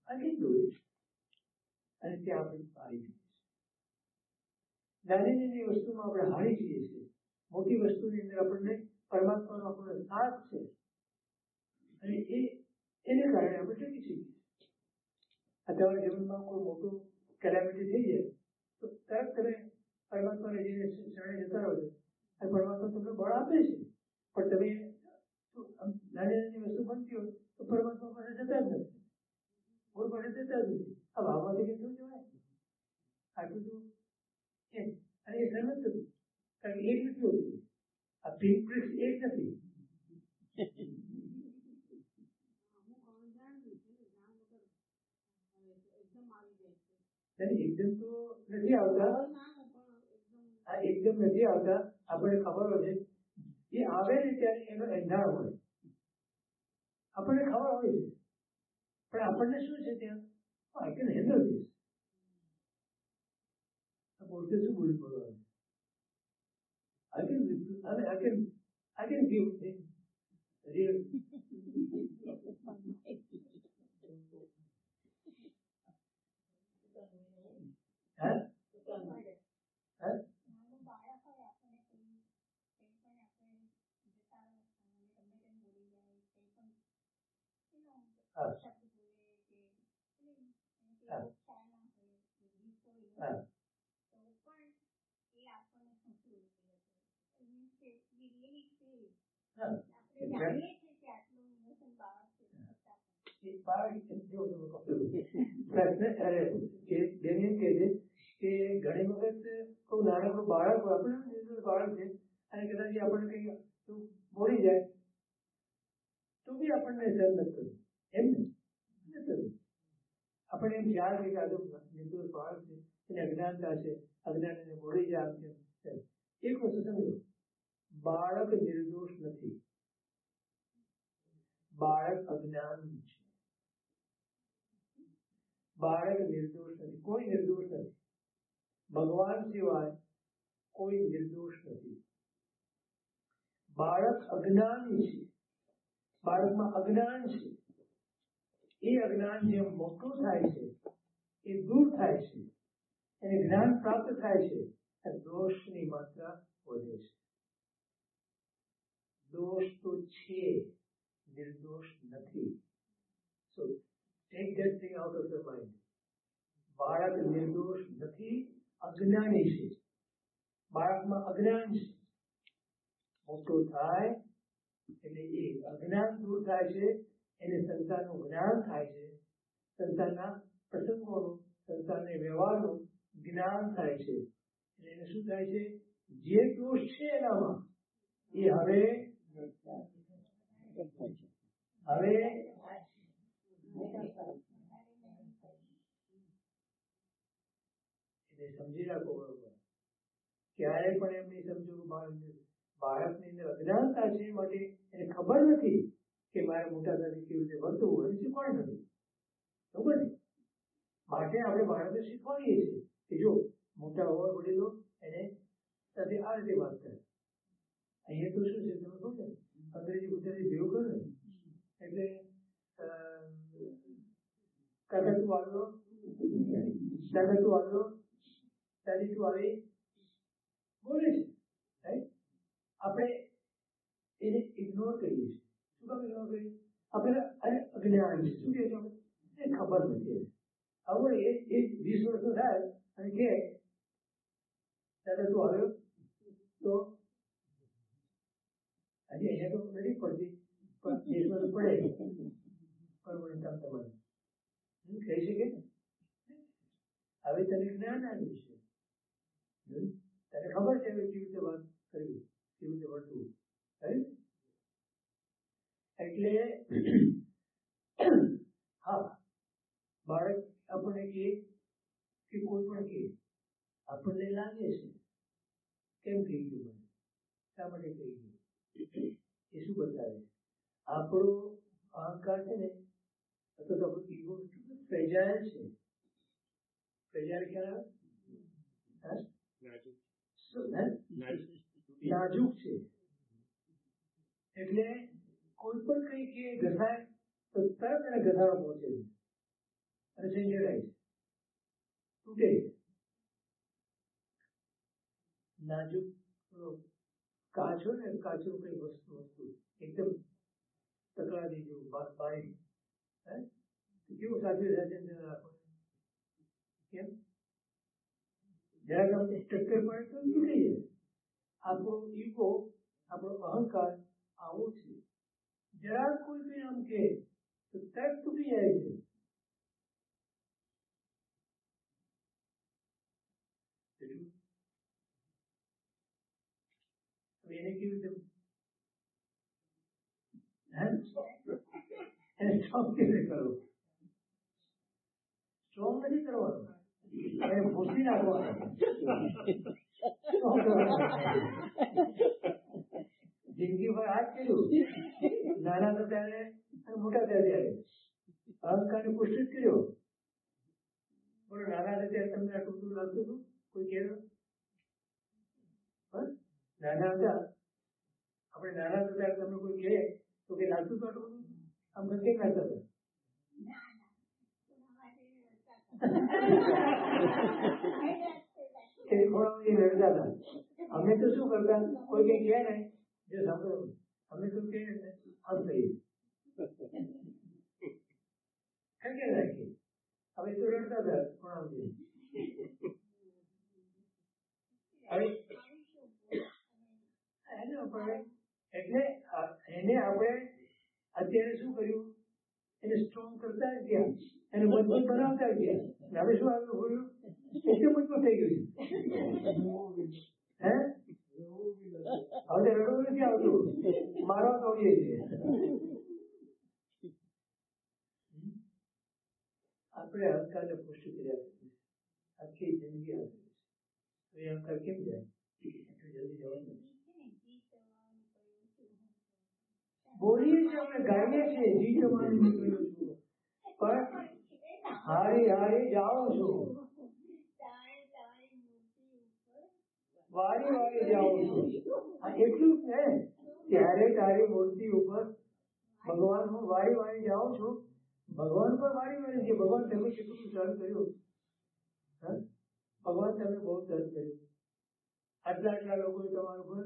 I can do it. અને ત્યાં આપણે હારી જઈએ છીએ. નાની નાની વસ્તુમાં આપણે હારી જઈએ છીએ. મોટી વસ્તુની અંદર આપણને પરમાત્માનો આપણો સાથ છે અને એને કારણે આપણે ટકી શકીએ. તમારા જીવનમાં કોઈ મોટું કેલેમિટી થઈ જાય તો તરત તમે પરમાત્માને જઈને શરણે જતા રહો છો અને પરમાત્મા તમને બળ આપે છે, પણ તમે નાની નાની વસ્તુ બનતી હોય તો પરમાત્મા પાસે જતા જ નથી, ગુરુ પાસે જતા જ નથી. આ ભાવમાંથી કંઈ શું જવાય? આટલું તો એમ. અને એ સહન જ થતું, કારણ કે એક નથી હોતું. આ પિન પ્રિક્સ એક નથી. એકદમ તો નથી આવતા. આ એકદમ નથી આવતા. આપણને ખબર હોય છે એ આવે ને ત્યારે એનો એંધાણ હોય, આપણને ખબર હોય છે, પણ આપણને શું છે ત્યાં આઈ કેન હેન્ડલ ધીસ. પોતે શું બોલી બોલવાનું? I can give real. ઘણી વખત કોઈ નાનકડું બાળક હોય, આપણે બાળક છે અને કદાચ આપણને કઈ બોલી જાય તો બી આપણને સહન નથી થતું. એમ નથી થતું. આપણને એમ ખ્યાલ છે કે આ તો નિર્દોષ બાળક છે, એને અજ્ઞાનતા છે, અજ્ઞાન એને બોલી જાય. આમ છે. એક વસ્તુ સમજો, બાળક નિર્દોષ નથી, બાળક અજ્ઞાન છે. બાળક નિર્દોષ નથી, કોઈ નિર્દોષ નથી. ભગવાન સિવાય કોઈ નિર્દોષ નથી. બાળક અજ્ઞાની છે, બાળકમાં અજ્ઞાન છે. એ અજ્ઞાન જેમ મોટું થાય છે એ દૂર થાય છે, એને જ્ઞાન પ્રાપ્ત થાય છે, દોષની માત્રા વધે છે. દોષ તો છે, નિર્દોષ નથી. સો tech that thing out of your mind. બાળક નિર્દોષ નથી, અજ્ઞાની છે. બાળકમાં અજ્ઞાન છે. મોટો થાય એટલે એ અજ્ઞાન દૂર થાય છે, એને સંસારનું જ્ઞાન થાય છે, સંસારના પ્રસંગોનું, સંસારના વ્યવહારનું જ્ઞાન થાય છે. એટલે એને શું થાય છે? જે દોષ છે એનામાં એ હવે એટલે સમજી રાખો બરોબર. ક્યારે પણ એમ નહીં સમજો બાળકની અંદર અજ્ઞાનતા છે, માટે એને ખબર નથી કે મારે મોટા સાથે કેવી રીતે વર્તવું હોય, શીખવાડ નથી. ખબર નહીં. માટે આપણે બાળકને શીખવાડીએ છીએ કે જો મોટા હોય વડીલો એને સાથે આ રીતે વાત કરે. અહીંયા તો શું છે તમે કહો ને, અંગ્રેજી ગુજરાતી ભેગું કરો ને એટલે કાકા તું આવ્યો, દાદા તું આવ્યો, દાદી તું આવી બોલે છે. આપણે એને ઇગ્નોર કરીએ છીએ. શું કામ ઇગ્નોર કરીએ? આપણે અરે અજ્ઞાન છે. શું કહે છે? એ ખબર નથી. હવે એ 20 વર્ષનો થાય અને કે દાદા તું આવ્યો તો હજી અહીંયા તો નથી પડતી, પણ દેશમાં તો પડે. બરોબર કામ તમારે કહી શકે. હવે તને જ્ઞાન આવ્યું છે, તને ખબર છે હવે કેવી રીતે વાત કરવી, કેવી રીતે વર્તવું. એટલે હા, બાળક આપણને કે કોઈ પણ કે આપણને લાગે છે કેમ કહી ગયું, મને શા માટે કહી ગયું, એ શું બતાવે? આપણો અહંકાર છે ને, અથવા તો આપણું ઈગો ફ્રેજાઇલ છે. ફ્રેજાઇલ ખ્યાલ આવે? નાજુક છે. એટલે કોઈ પણ કઈ કે ઘસાય તો તરત એને ઘસારો પહોંચે છે. અને સેન્જરાય છે, તૂટે છે. નાજુક કાચ હોય ને, કાચનું કઈ વસ્તુ એકદમ તકરારી જેવું બારીક, કેવું સાચું રાખો, કેમ જરાક આપણે ટક્કર પડે તો તૂટી જાય. આપણો ઈગો, આપણો અહંકાર આવો છે, જરાક કોઈ કઈ આમ કે તો તરત તૂટી જાય છે. એને કેવી રીતે એને સ્ટ્રોંગ કેવી રીતે કરવું? સ્ટ્રોંગ નથી કરવાનું, એને ભૂસી નાખવાનું. જિંદગી પર આ જ કર્યું, નાના હતા ત્યારે અને મોટા થયા ત્યારે અહંકારને પુષ્ટિ કર્યો. બોલો, નાના હતા ત્યારે તમને આટલું બધું લાગતું હતું? કોઈ કહેવું? નાના હતા, આપણે નાના હતા ત્યારે તમને કોઈ કહે તો કે લાગતું હતું આટલું બધું? આમ કેમ લાગતા હતા? લડતા હતા. અમે તો શું કરતા, કોઈ કઈ કહે ને જે સાંભળો, અમે તો કે આમ કહીએ, રાખીએ. હવે તો લડતા હતા કોણ એટલે એને આપણે અત્યારે શું કર્યું, એને સ્ટ્રોંગ કરતા ગયા, એને મજબૂત બનાવતા ગયા. હવે શું આવ્યું, એટલે મજબૂત થઈ ગયું. હવે રડવું નથી આવતું, મારવા તો આવીએ છીએ. આપણે અહંકારને પુષ્ટિ કર્યા આખી જિંદગી આપી. એ અહંકાર કેમ જાય? જલ્દી જવાનું બોલીએ છીએ, આપણે ગાઈએ છીએ, જીતવાનું નીકળ્યો છું, પણ હારી હારી જાઉં છું, વારી વારી જાઉં છું. એટલું જ ને, ત્યારે તારી મૂર્તિ ઉપર ભગવાન હું વારી વારી જાઉં છું. ભગવાન પર વારી વારી છે. ભગવાન તમે કેટલું સહન કર્યું? ભગવાન તમે બહુ સહન કર્યું. આટલા લોકોએ તમારા ઉપર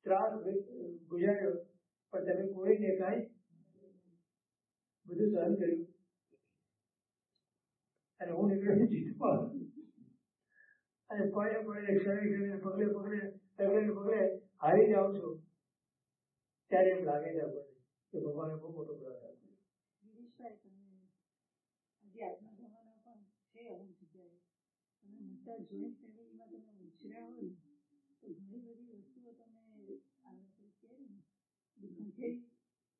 ત્રાસ ગુજાર્યો, પણ તમે કોઈને કાંઈ બધું સહન કર્યું. અને હું નીકળ્યો જીતવા, અને પડે ક્ષણે પગલે પગલે હારી જાઉં છું. ત્યારે એમ લાગે છે આપણને કે ભગવાને બહુ મોટો પ્રયાસ આપ્યો. ગિરીશભાઈ, તમે આજે આજના જમાના પણ છે અમુક જગ્યાએ, તમે મોટા જોઈન્ટ ફેમિલીમાં તમે ઉછર્યા હોય તો ઘણી બધી વસ્તુઓ તમે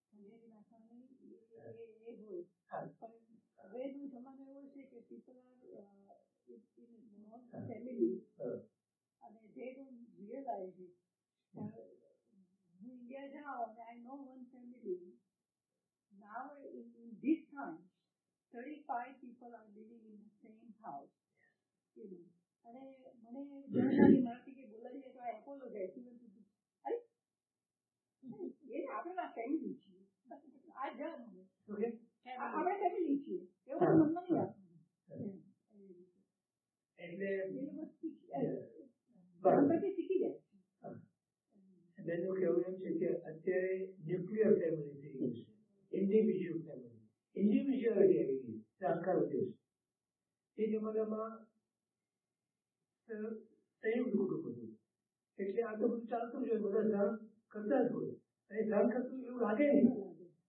ખંડેરી નાખવાની એ હોય. પણ હવેનો જમાનો એવો છે કે પીપલ આર ફેમિલી અને they don't realize it. હું ઇન્ડિયા જાઉં અને I know one family. Now in this time, 35 people are living in the same house. અને મને મારાથી કે બોલાવીએ તો I apologize even to this. અરે એ આપણે ફેમિલી છીએ, આ જવાનું આપણે ફેમિલી છીએ, એવું મનમાં નહીં રાખવું. એટલે શીખી જાય. બેનું કેવું એમ છે કે અત્યારે ન્યુક્લિયર ફેમિલી થઈ ગઈ છે, ઇન્ડિવિજ્યુઅલ ફેમિલી, ઇન્ડિવિજ્યુઅલિટી આવી ગઈ, અહંકાર વધ્યો છે. એ જમાનામાં સંયુક્ત કુટુંબ હતું, એટલે આ તો બધું ચાલતું જ હોય, બધા સહન કરતા જ હોય, અને સહન કરતું એવું લાગે નહીં.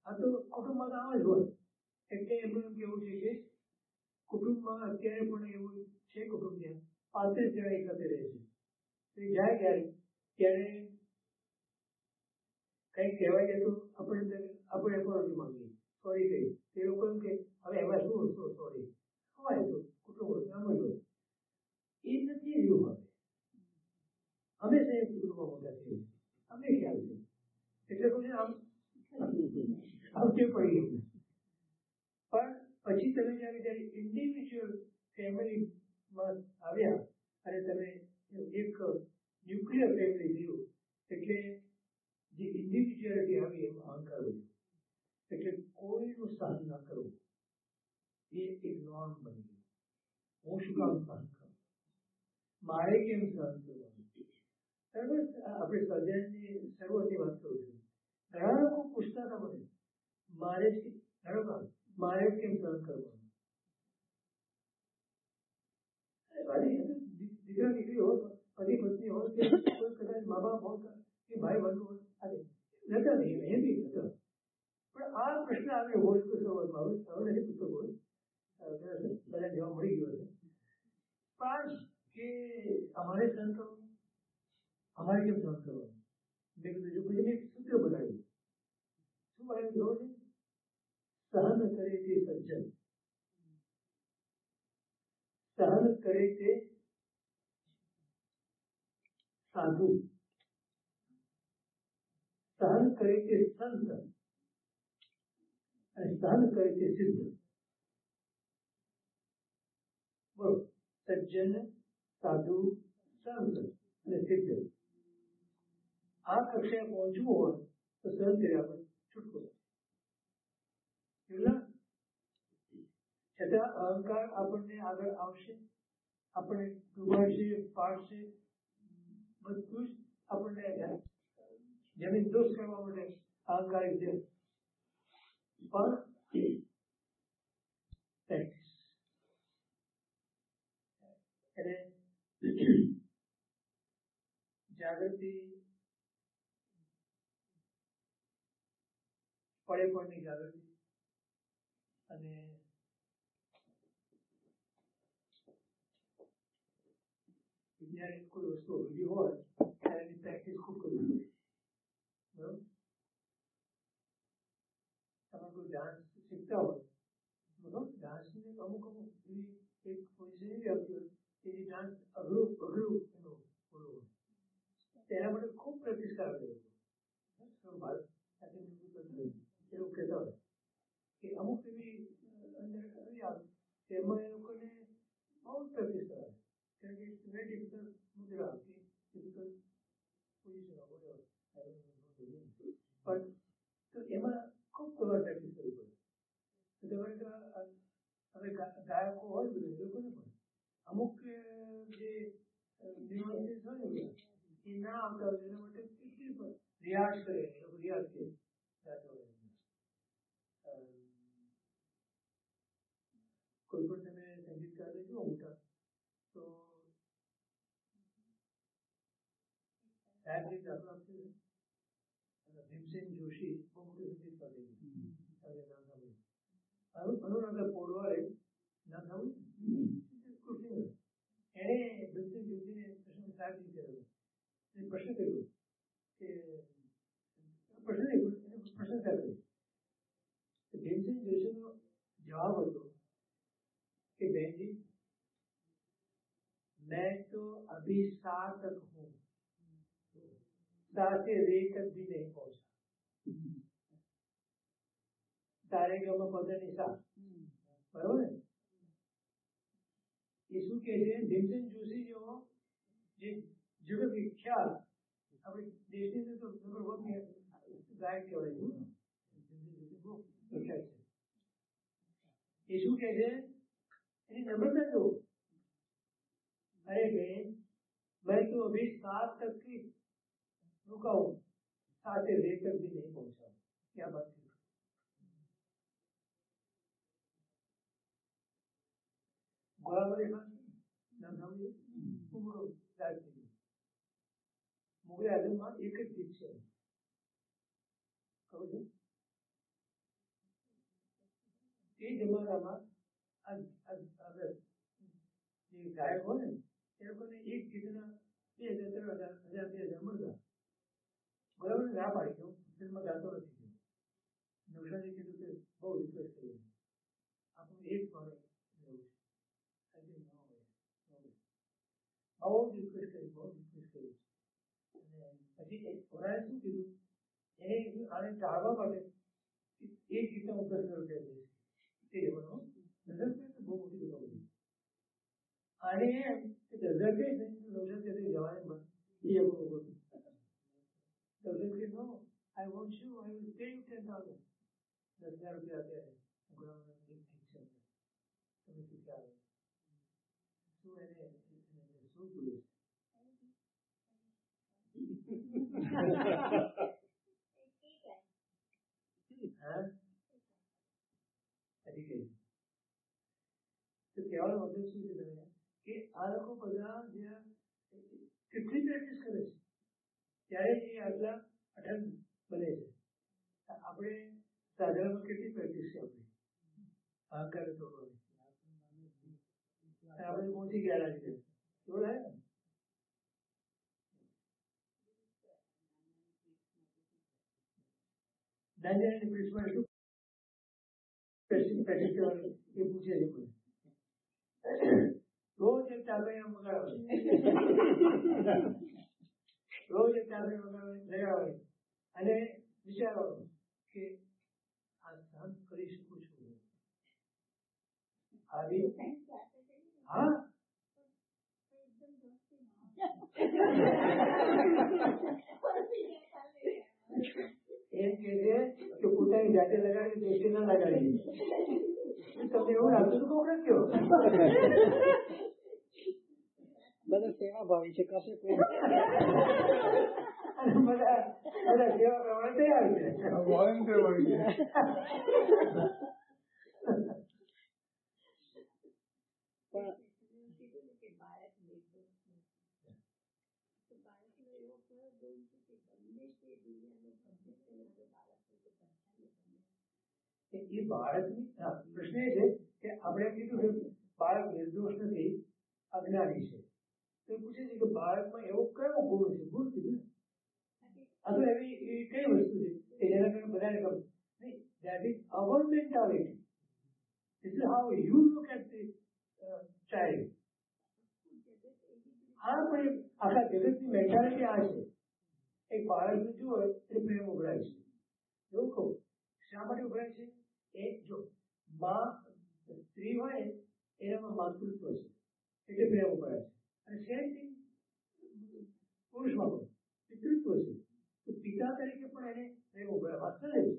આ તો કુટુંબમાં તો આમ જ હોય. એટલે એમનું એમ કેવું છે કે કુટુંબમાં અત્યારે પણ એવું છે, કુટુંબ ત્યાં 35 જણા એક સાથે રહે છે. તો એ જાય ત્યારે કંઈક કહેવાય જાય તો આપણે એપોલોજી માંગીએ, સોરી કહીએ. તે લોકો એમ કે હવે એમાં શું સોરી હોય, તો કુટુંબ આમ જ હોય. એ નથી રહ્યું. હવે અમે સંયુક્ત કુટુંબમાં મોટા છીએ, અમને ખ્યાલ છે, એટલે કોઈ આમ આવતી પડી ગયું. પણ પછી તમે જ્યારે ઇન્ડિવિજ્યુઅલ ફેમિલીમાં આવ્યા અને તમે એક ન્યુક્લિયર ફેમિલી થયું, એટલે જે ઇન્ડિવિજ્યુઅલિટી આવી એમાં અહંકાર વધ્યો. એટલે કોઈનું સહન ના કરવું, એ એક નોર્મ બની ગયું. હું શું કામ સહન કરું, મારે કેમ સહન કરવાનું? બરાબર. આપણે સ્વાધ્યાયની શરૂઆતની વાત કરું છું. ઘણા લોકો પૂછતા હતા મને, મારે મારે કેમ સહન કરવાનું? દીકરા દીકરી હોય, પતિ પત્ની હોય, કે કોઈ કદાચ મા બાપ હોય કે ભાઈ બંધ હોય, નતા નહીં એ બી નતા. પણ આ પ્રશ્ન આવ્યો હોય તો શરૂઆતમાં હવે નથી પૂછતો હોય, બધા જવાબ મળી ગયો છે. પાંચ કે અમારે સહન કરવાનું, અમારે કેમ સહન કરવાનું? મેં કીધું પછી મેં એક સૂત્ર બનાવ્યું. શું બનાવ્યું ખબર છે? સહન કરે તે સજ્જન, સહન કરે તે સાધુ, સહન કરે તે સંત, અને સહન કરે તે સિદ્ધ. બોલો, સજ્જન, સાધુ, સંત અને સિદ્ધ. આ કક્ષાએ પહોંચવું હોય તો સહન કરી આપણે છૂટકો. છતાં અહંકાર આપણને આગળ આવશે, આપણને ડૂબાડશે, પાડશે, બધું જ આપણને જમીન દોષ કરવા માટે અહંકારિક છે. પણ પ્રેક્ટિસ એટલે જાગૃતિ, પડે પડની જાગૃતિ અને વિજ્ઞાન કોઈ વસ્તુ અઘરી હોય ત્યારે એની પ્રેક્ટિસ ખૂબ કરવી પડે. બરાબર. તમે કોઈ ડાન્સ શીખતા હોય, બરાબર, ડાન્સની અમુક એવી એક પોઝિશન એવી આવતી હોય કે જે ડાન્સ અઘરું એનું બોલવું હોય, તેના માટે ખૂબ પ્રેક્ટિસ કરાવી દેવું. ભારત એવું કહેતા હોય કે અમુક એવી અંદર આવી આવે તેમાં એ લોકોને બહુ પ્રેક્ટિસ કરાવે. કારણ કે ઇટ્સ વેરી ડિફિકલ્ટ મુદ્રા કે ડિફિકલ્ટ પોઝિશન પણ તો એમાં ખૂબ તમારે પ્રેક્ટિસ કરવી પડે. તો તમારે હવે ગાયકો હોય બધું એ લોકોને પણ અમુક જે ન્યુઆન્સીસ હોય ને એ ના આવતા હોય એના માટે કેટલી પણ રિયાઝ કરે, એ લોકો રિયાઝ કે કોઈ પણ તમે સંગીતકાર જુઓ મોટા તો સાહેબ દાખલો આપશે. ભીમસેન જોશી બહુ મોટું સંગીતકાર નામ સાંભળ્યું. અનુરાધા પોડવાળે નામ સાંભળ્યું. એણે ભીમસેન જોશીને પ્રશ્ન સાહેબ કર્યો, પ્રશ્ન કર્યો કે પ્રશંસા કરી. ભીમસેન જોશીનો જવાબ હતો कि बहन जी मैं तो अभी सार्थक हूँ, साथे रेकर भी नहीं पहुंचा. तारे गमा पदनी सा बराबर है. ये શું કહે છે? ભીમસેન જોશી જેવો જે જગત વિખ્યાત આપણી દેશની અંદર તો નંબર 1 ગાયક કહેવાય છે. ભીમસેન જોશી બહુ પ્રખ્યાત છે. એ શું કહે છે? એની नम्रता दो. अरे बहन मैं तो अभी 7 तक की रुका हूँ, साथे रेकर भी नहीं पहुंचा. क्या बात है. गोलावरी खान नाम सामने उमरो राजनीति मुगल आजम में एक જ ગીત છે. ખબર છે? તે જમાનામાં જે ગાયક હોય ને એ લોકોને એક ગીતના 2000 3,000 મળતા. બરાબર ના પાડી દઉં, ફિલ્મમાં ગાતો નથી. નવશાદે કીધું કે બહુ રિક્વેસ્ટ કરી આપણું એક મારે લેવું છે. બહુ રિક્વેસ્ટ કરી. અને પછી થોડા શું કીધું, એને આને ટાળવા માટે એક ગીતના 10,000 રૂપિયા દઈશ. તે જવાનો 10,000 રૂપિયા બહુ મોટી રકમ હતી. આને એમ કે 10,000 કહીશ ને તો 9,000 જવાને બંધ. એ એવું હતું. 10,000 કે no, I want you, I will pay you 10,000. 10,000 રૂપિયા અત્યારે ઠીક છે. તમે શીખ્યા શું એને શું બોલે હા તો કહેવાનો મતલબ શું છે તમે કે આ લોકો બધા જે કેટલી પ્રેક્ટિસ કરે છે ત્યારે એ આટલા અટલ બને છે. આપણે સાધારણમાં કેટલી પ્રેક્ટિસ છે આપણી અહંકાર તોડવાની આપણે પહોંચી ગયા લાગે તોડાય ને દાંડિયાની પીઠમાં શું પ્રેક્ટિસ કરવાની એ પૂછે છે મને રોજ એક ટાબરિયા મગાડવાની રોજ એક ટાબરિયા લગાડવાની અને વિચારવાનું કે આ સહન કરી શકું છું આવી હા એમ કે છે કે પોતાની જાતે લગાડી દોસ્તી ના લગાડી તમને એવું લાગતું તો કોક કયો બધા સેવા ભાવી છે કશે કોઈ બધા સેવા પ્રમાણે તૈયાર છે વોલન્ટિયર હોય છે. એ બાળકની પ્રશ્ન એ છે કે આપણે કીધું કે બાળક નિર્દોષ નથી અજ્ઞાની છે તો એ પૂછે છે કે બાળકમાં એવો કયો ગુણ છે ગુણ કીધું ને અથવા એવી કઈ વસ્તુ છે કે જેના કારણે બધાને ગમે નહીં that is our mentality. This is how you look at the child. આ પણ આખા જગતની મેન્ટાલિટી આ છે એક બાળકને જુઓ એટલે પ્રેમ ઉભરાય છે એવું કહું શા માટે ઉભરાય છે એ જો માં સ્ત્રી હોય એનામાં માતૃત્વ છે એટલે પ્રેમ ઉભરાય છે અને સેમ થિંગ પુરુષમાં પણ પિતૃત્વ છે તો પિતા તરીકે પણ એને પ્રેમ ઉભરાય વાત્સલ્ય છે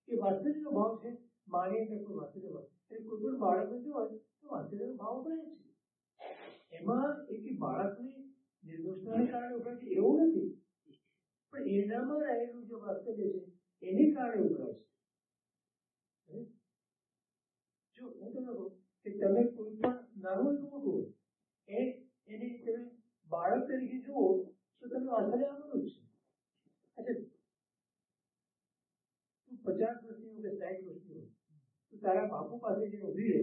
એ વાત્સલ્યનો ભાવ છે માની અંદર કોઈ વાત્સલ્ય ભાવ એટલે કોઈ પણ બાળકને જુઓ તો વાત્સલ્યનો ભાવ ઉભરાય છે એમાં એક બાળકની નિર્દોષતાને કારણે ઉભરાય છે એવું નથી પણ એનામાં રહેલું જે વાસ્તવ્ય છે એને કારણે ઉભરાય છે. જો હું તમને કહું કે તમે કોઈ પણ નાનું એક મોટું એને તમે બાળક તરીકે જુઓ તો તમે વાસ્તવ્ય આવવાનું જ છે. અચ્છા તું 50 વર્ષની હોય કે 60 વર્ષની હોય તો તારા બાપુ પાસે જે ઉભી રહે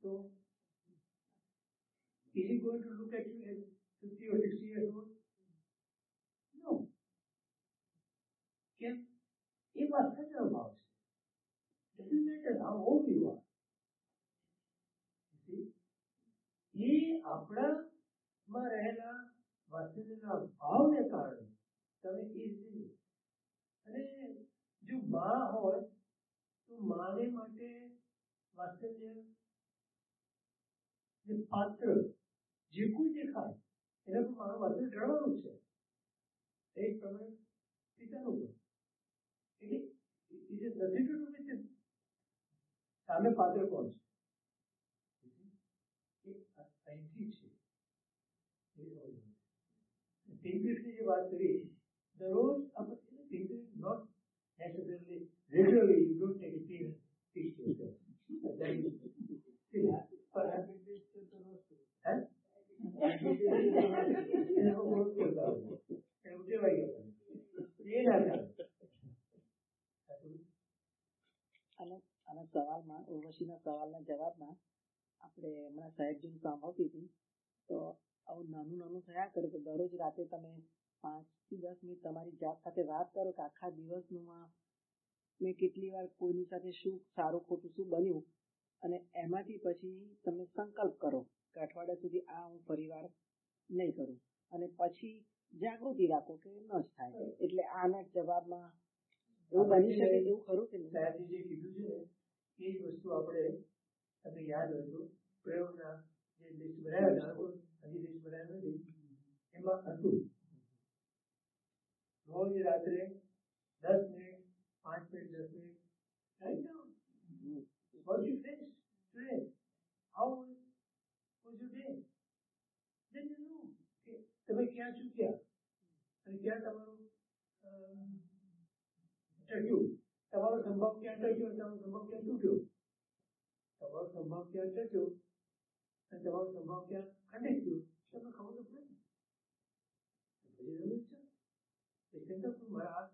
તો is he going to look at you as 50 or 60 years old? No. કેમ એ વાસ્તવ્યનો ભાવ છે. Doesn't matter how old you are. એ આપણામાં રહેલા વાસ્તવ્યના ભાવને કારણે તમે એ રીતે અને જો માં હોય તો માને માટે વાસ્તવ્ય પાત્ર જે કોઈ દેખાય એના પર મારું વાસ્તવ્ય ઢળવાનું જ છે એક પ્રમાણે પિતાનું પણ એટલે it is nothing to do with it. સામે પાત્ર કોણ છે એ અહીંથી છે પિંકની જે વાત કરી દરરોજ આપણે pink not necessarily regularly you don't take a pill teach yourself that is અને સવાલમાં ઉર્વશીના સવાલના જવાબમાં આપણે હમણાં સાહેબજીનું સાંભળતી હતી તો આવું નાનું નાનું થયા કરે તો દરરોજ રાતે તમે 5 થી 10 મિનિટ તમારી જાત સાથે વાત કરો કે આખા દિવસનું મેં કેટલી વાર કોઈની સાથે શું સારું ખોટું શું બન્યું અને એમાંથી પછી તમે સંકલ્પ કરો કે અઠવાડિયા સુધી આ હું પરિવાર નહીં કરું અને પછી જાગૃતિ રાખો કે ન જ થાય એટલે આના જવાબમાં એવું બની શકે એવું ખરું કે સાહેબજી જે કીધું છે ને એ જ વસ્તુ આપણે તમને યાદ હોય તો પ્રયોગના જે લિસ્ટ બનાવ્યા હતા હજી લિસ્ટ બનાવ્યું નથી એમાં હતું રોજ રાત્રે 10 minute 5 minute 10 minute right down what you faced today, how was your day, then you know કે તમે ક્યાં ચૂક્યા અને ક્યાં તમારું ટક્યું, તમારો સંભાવ ક્યાં ટક્યો અને તમારો સંભાવ ક્યાં તૂટ્યો, તમારો સંભાવ ક્યાં ટક્યો અને તમારો સંભાવ ક્યાં ખંડિત થયો તમને ખબર તો પડે ને. પછી રમેશ છે સંકલ્પ મારા હાથ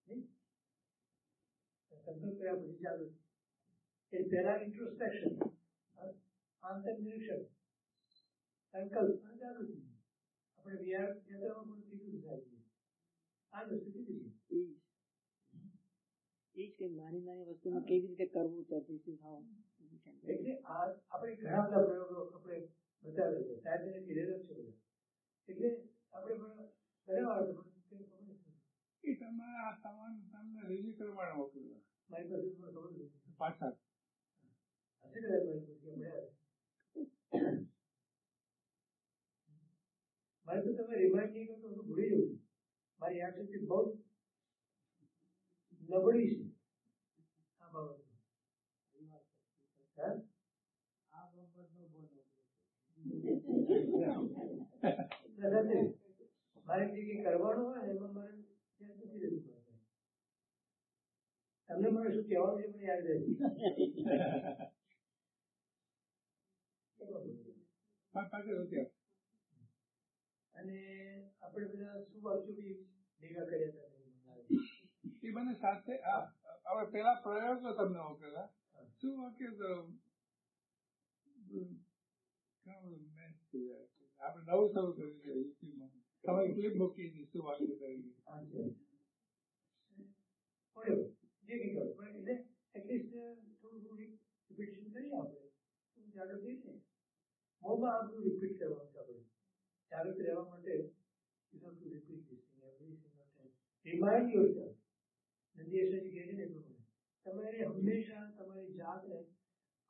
નહીં, સંકલ્પ કર્યા પછી જાગૃતિ, એ પહેલા ઇન્ટ્રોસ્પેક્શન, આંતર નિરીક્ષણ, સંકલ્પ અને જાગૃતિ. આપણે વિહાર યાત્રામાં પણ કીધું સાહેબ આ વસ્તુ કીધી છે. એ જ કે નાની નાની વસ્તુમાં કેવી રીતે કરવું તો એટલે આપણે ઘણા બધા પ્રયોગો આપણે બતાવેલા છે, સાહેબ એને કીધેલા છે બધા. એટલે આપણે પણ બનાવવા એ તમારા તમને રિલીઝ કરવાના મોકલ્યા મારી પાસે પણ ખબર નથી પાછા હશે કદાચ મારી પાસે મળ્યા. મારે તો તમે રિમાઇન્ડ નહીં કરતો હું ભૂલી જવું છું. મારી યાદશક્તિ બહુ નબળી છે આ બાબતમાં. આ બાબતનો બહુ મારે જે કંઈ કરવાનું હોય ને એમાં મારે ધ્યાન નથી રહેતું. તમને મને શું કહેવાનું છે મને યાદ રહે. અને આપણે બધા શું વાંચ્યું બી ભેગા કર્યા હતા એ બંને સાથે. હવે પેલા પ્રયોગો તમને મોકલેલા શું વાક્ય આપણે નવું શરૂ કર્યું છે યુટ્યુબમાં. તમારી ક્લિપ મૂકી હતી શું વાક્ય કરી જે કંઈ કરું પણ એટલે એટલીસ્ટ થોડું રિપીટેશન કરીએ આપણે જાગૃત રહીને. મોમાં આ બધું રિપીટ કરવાનું છે આપણે જાગૃત રહેવા માટે. You have to repeat this thing every single time. Remind yourself. નંદીએશજી કહે છે ને પ્રમાણે તમારે હંમેશા તમારી જાતને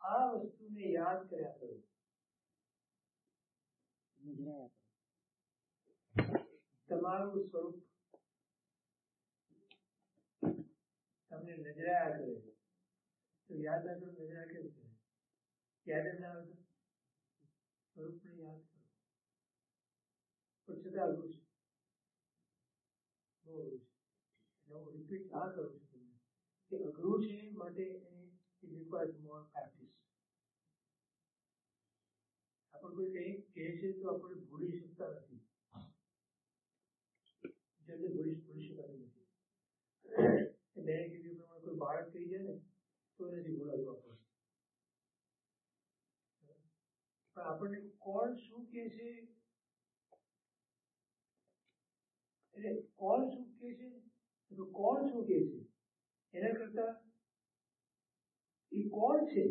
આ વસ્તુને યાદ કર્યા કરો. તમારું સ્વરૂપ તમને નજરાયા કરે તો યાદ ના કરો. નજરાયા કેવું કરે? યાદ જ ના આવે તો સ્વરૂપને યાદ કરો. પણ છતાં અઘરું છે, બહુ અઘરું છે. એટલે હું રિપીટ આ કરું છું તમને કે અઘરું છે માટે ઇટ રિક્વાયર્સ મોર પ્રેક્ટિસ. આપણે કોઈ કંઈક કહે છે તો આપણે ભૂલી શકતા નથી, જલ્દી ભૂલી શકાતું નથી. મેં કીધું પ્રમાણે કોઈ બાળક કહી જાય ને તો નથી ભૂલાતું આપણે. પણ આપણને કોણ શું કહે છે, એટલે કોણ શું કહે છે તો કોણ શું કહે છે એના કરતા એ કોણ છે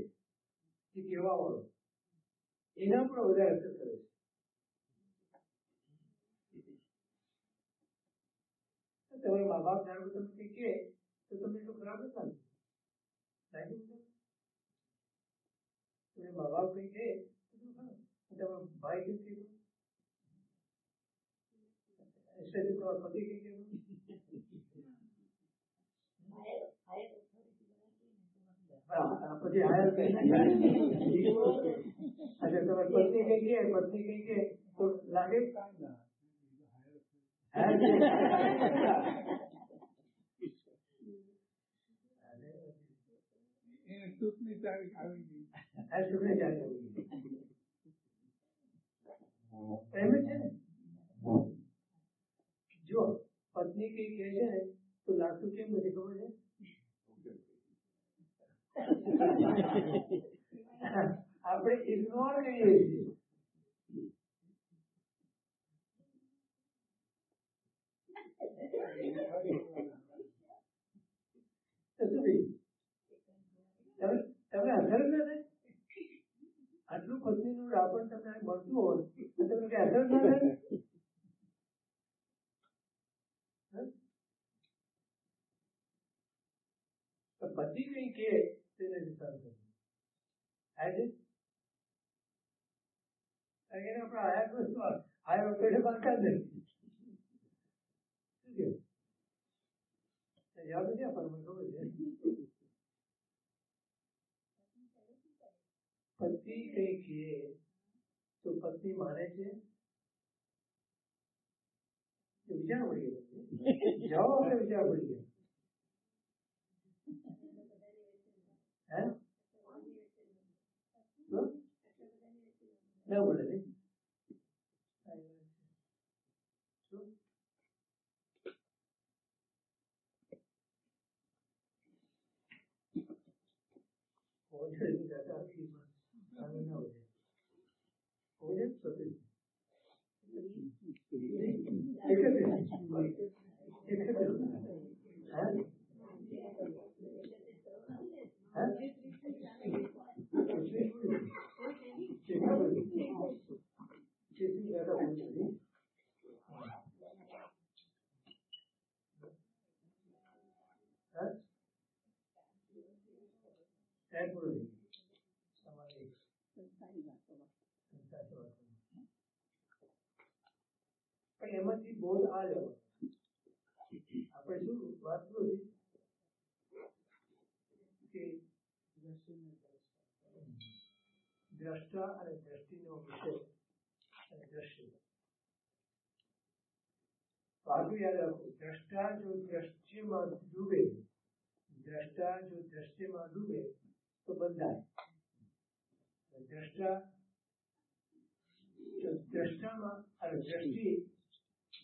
જે કહેવા વાળો એના પર વધારે અસર કરે છે. તમારા મા બાપ ધારો તમે કંઈ કહે તો તમને એટલું ખરાબ નથી લાગતું. તમે મા બાપ કંઈ કહે તો ખરાબ. તમારા ભાઈ કંઈ કીધું, તમારા પતિ કંઈ કીધું, પછી હાયર અચ્છા તમારી પત્ની કઈ કહે, પત્ની કઈ કહે તો લાગે સુખની તારીખ આવી ગઈ. સુખની તારીખ આવી ગઈ. એમ જ છે ને. જો પત્ની કઈ કહે છે ને તો લાગતું કેમ નથી ખબર છે? આપણે ઇગ્નોર કરીએ છીએ. તમે અસર જ ના થાય. આટલું પત્નીનું રાપણ તમને મળતું હોય તો તમને કઈ અસર ના થાય. પતિ કઈ કે તેને વિચાર કરો આજે આપણે આયા વસ્તુ આયા વખતે બાંધતા જ નથી. શું કે યાદ નથી આપણને ખબર છે. पति कहीं किए तो पत्नी माने છે तो विचार पड़ी गया जाओ अपने विचार पड़ी गया है तो क्या बोले थे हो जाएगी ज्यादा ठीक है ना हो जाए सभी પણ એમાંથી બોલ આ જવા આપણે શું વાત કરી કે દ્રષ્ટા અને દ્રષ્ટિનો વિષય અને દ્રશ્ય આગળ યાદ રાખો દ્રષ્ટા જો દ્રશ્યમાં ડૂબે દ્રષ્ટા જો દ્રશ્યમાં ડૂબે તો બંધાય દ્રષ્ટામાં અને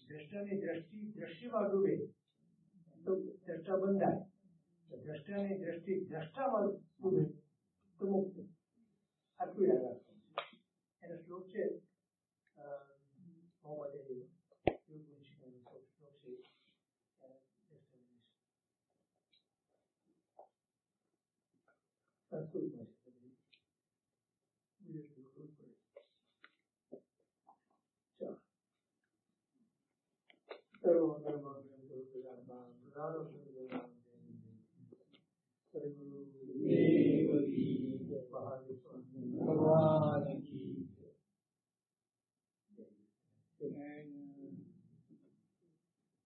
દ્રષ્ટાની દ્રષ્ટિ દ્રશ્યમાં ડૂબે તો દ્રષ્ટા બંધાય દ્રષ્ટાની દ્રષ્ટિ દ્રષ્ટામાં ડૂબે તો મુક્ત આટલું યાદ રાખો એનો શ્લોક છે મોહમ્મદ અલીનો શ્લોક છે સંસ્કૃતમાં છે સર્વમંગલ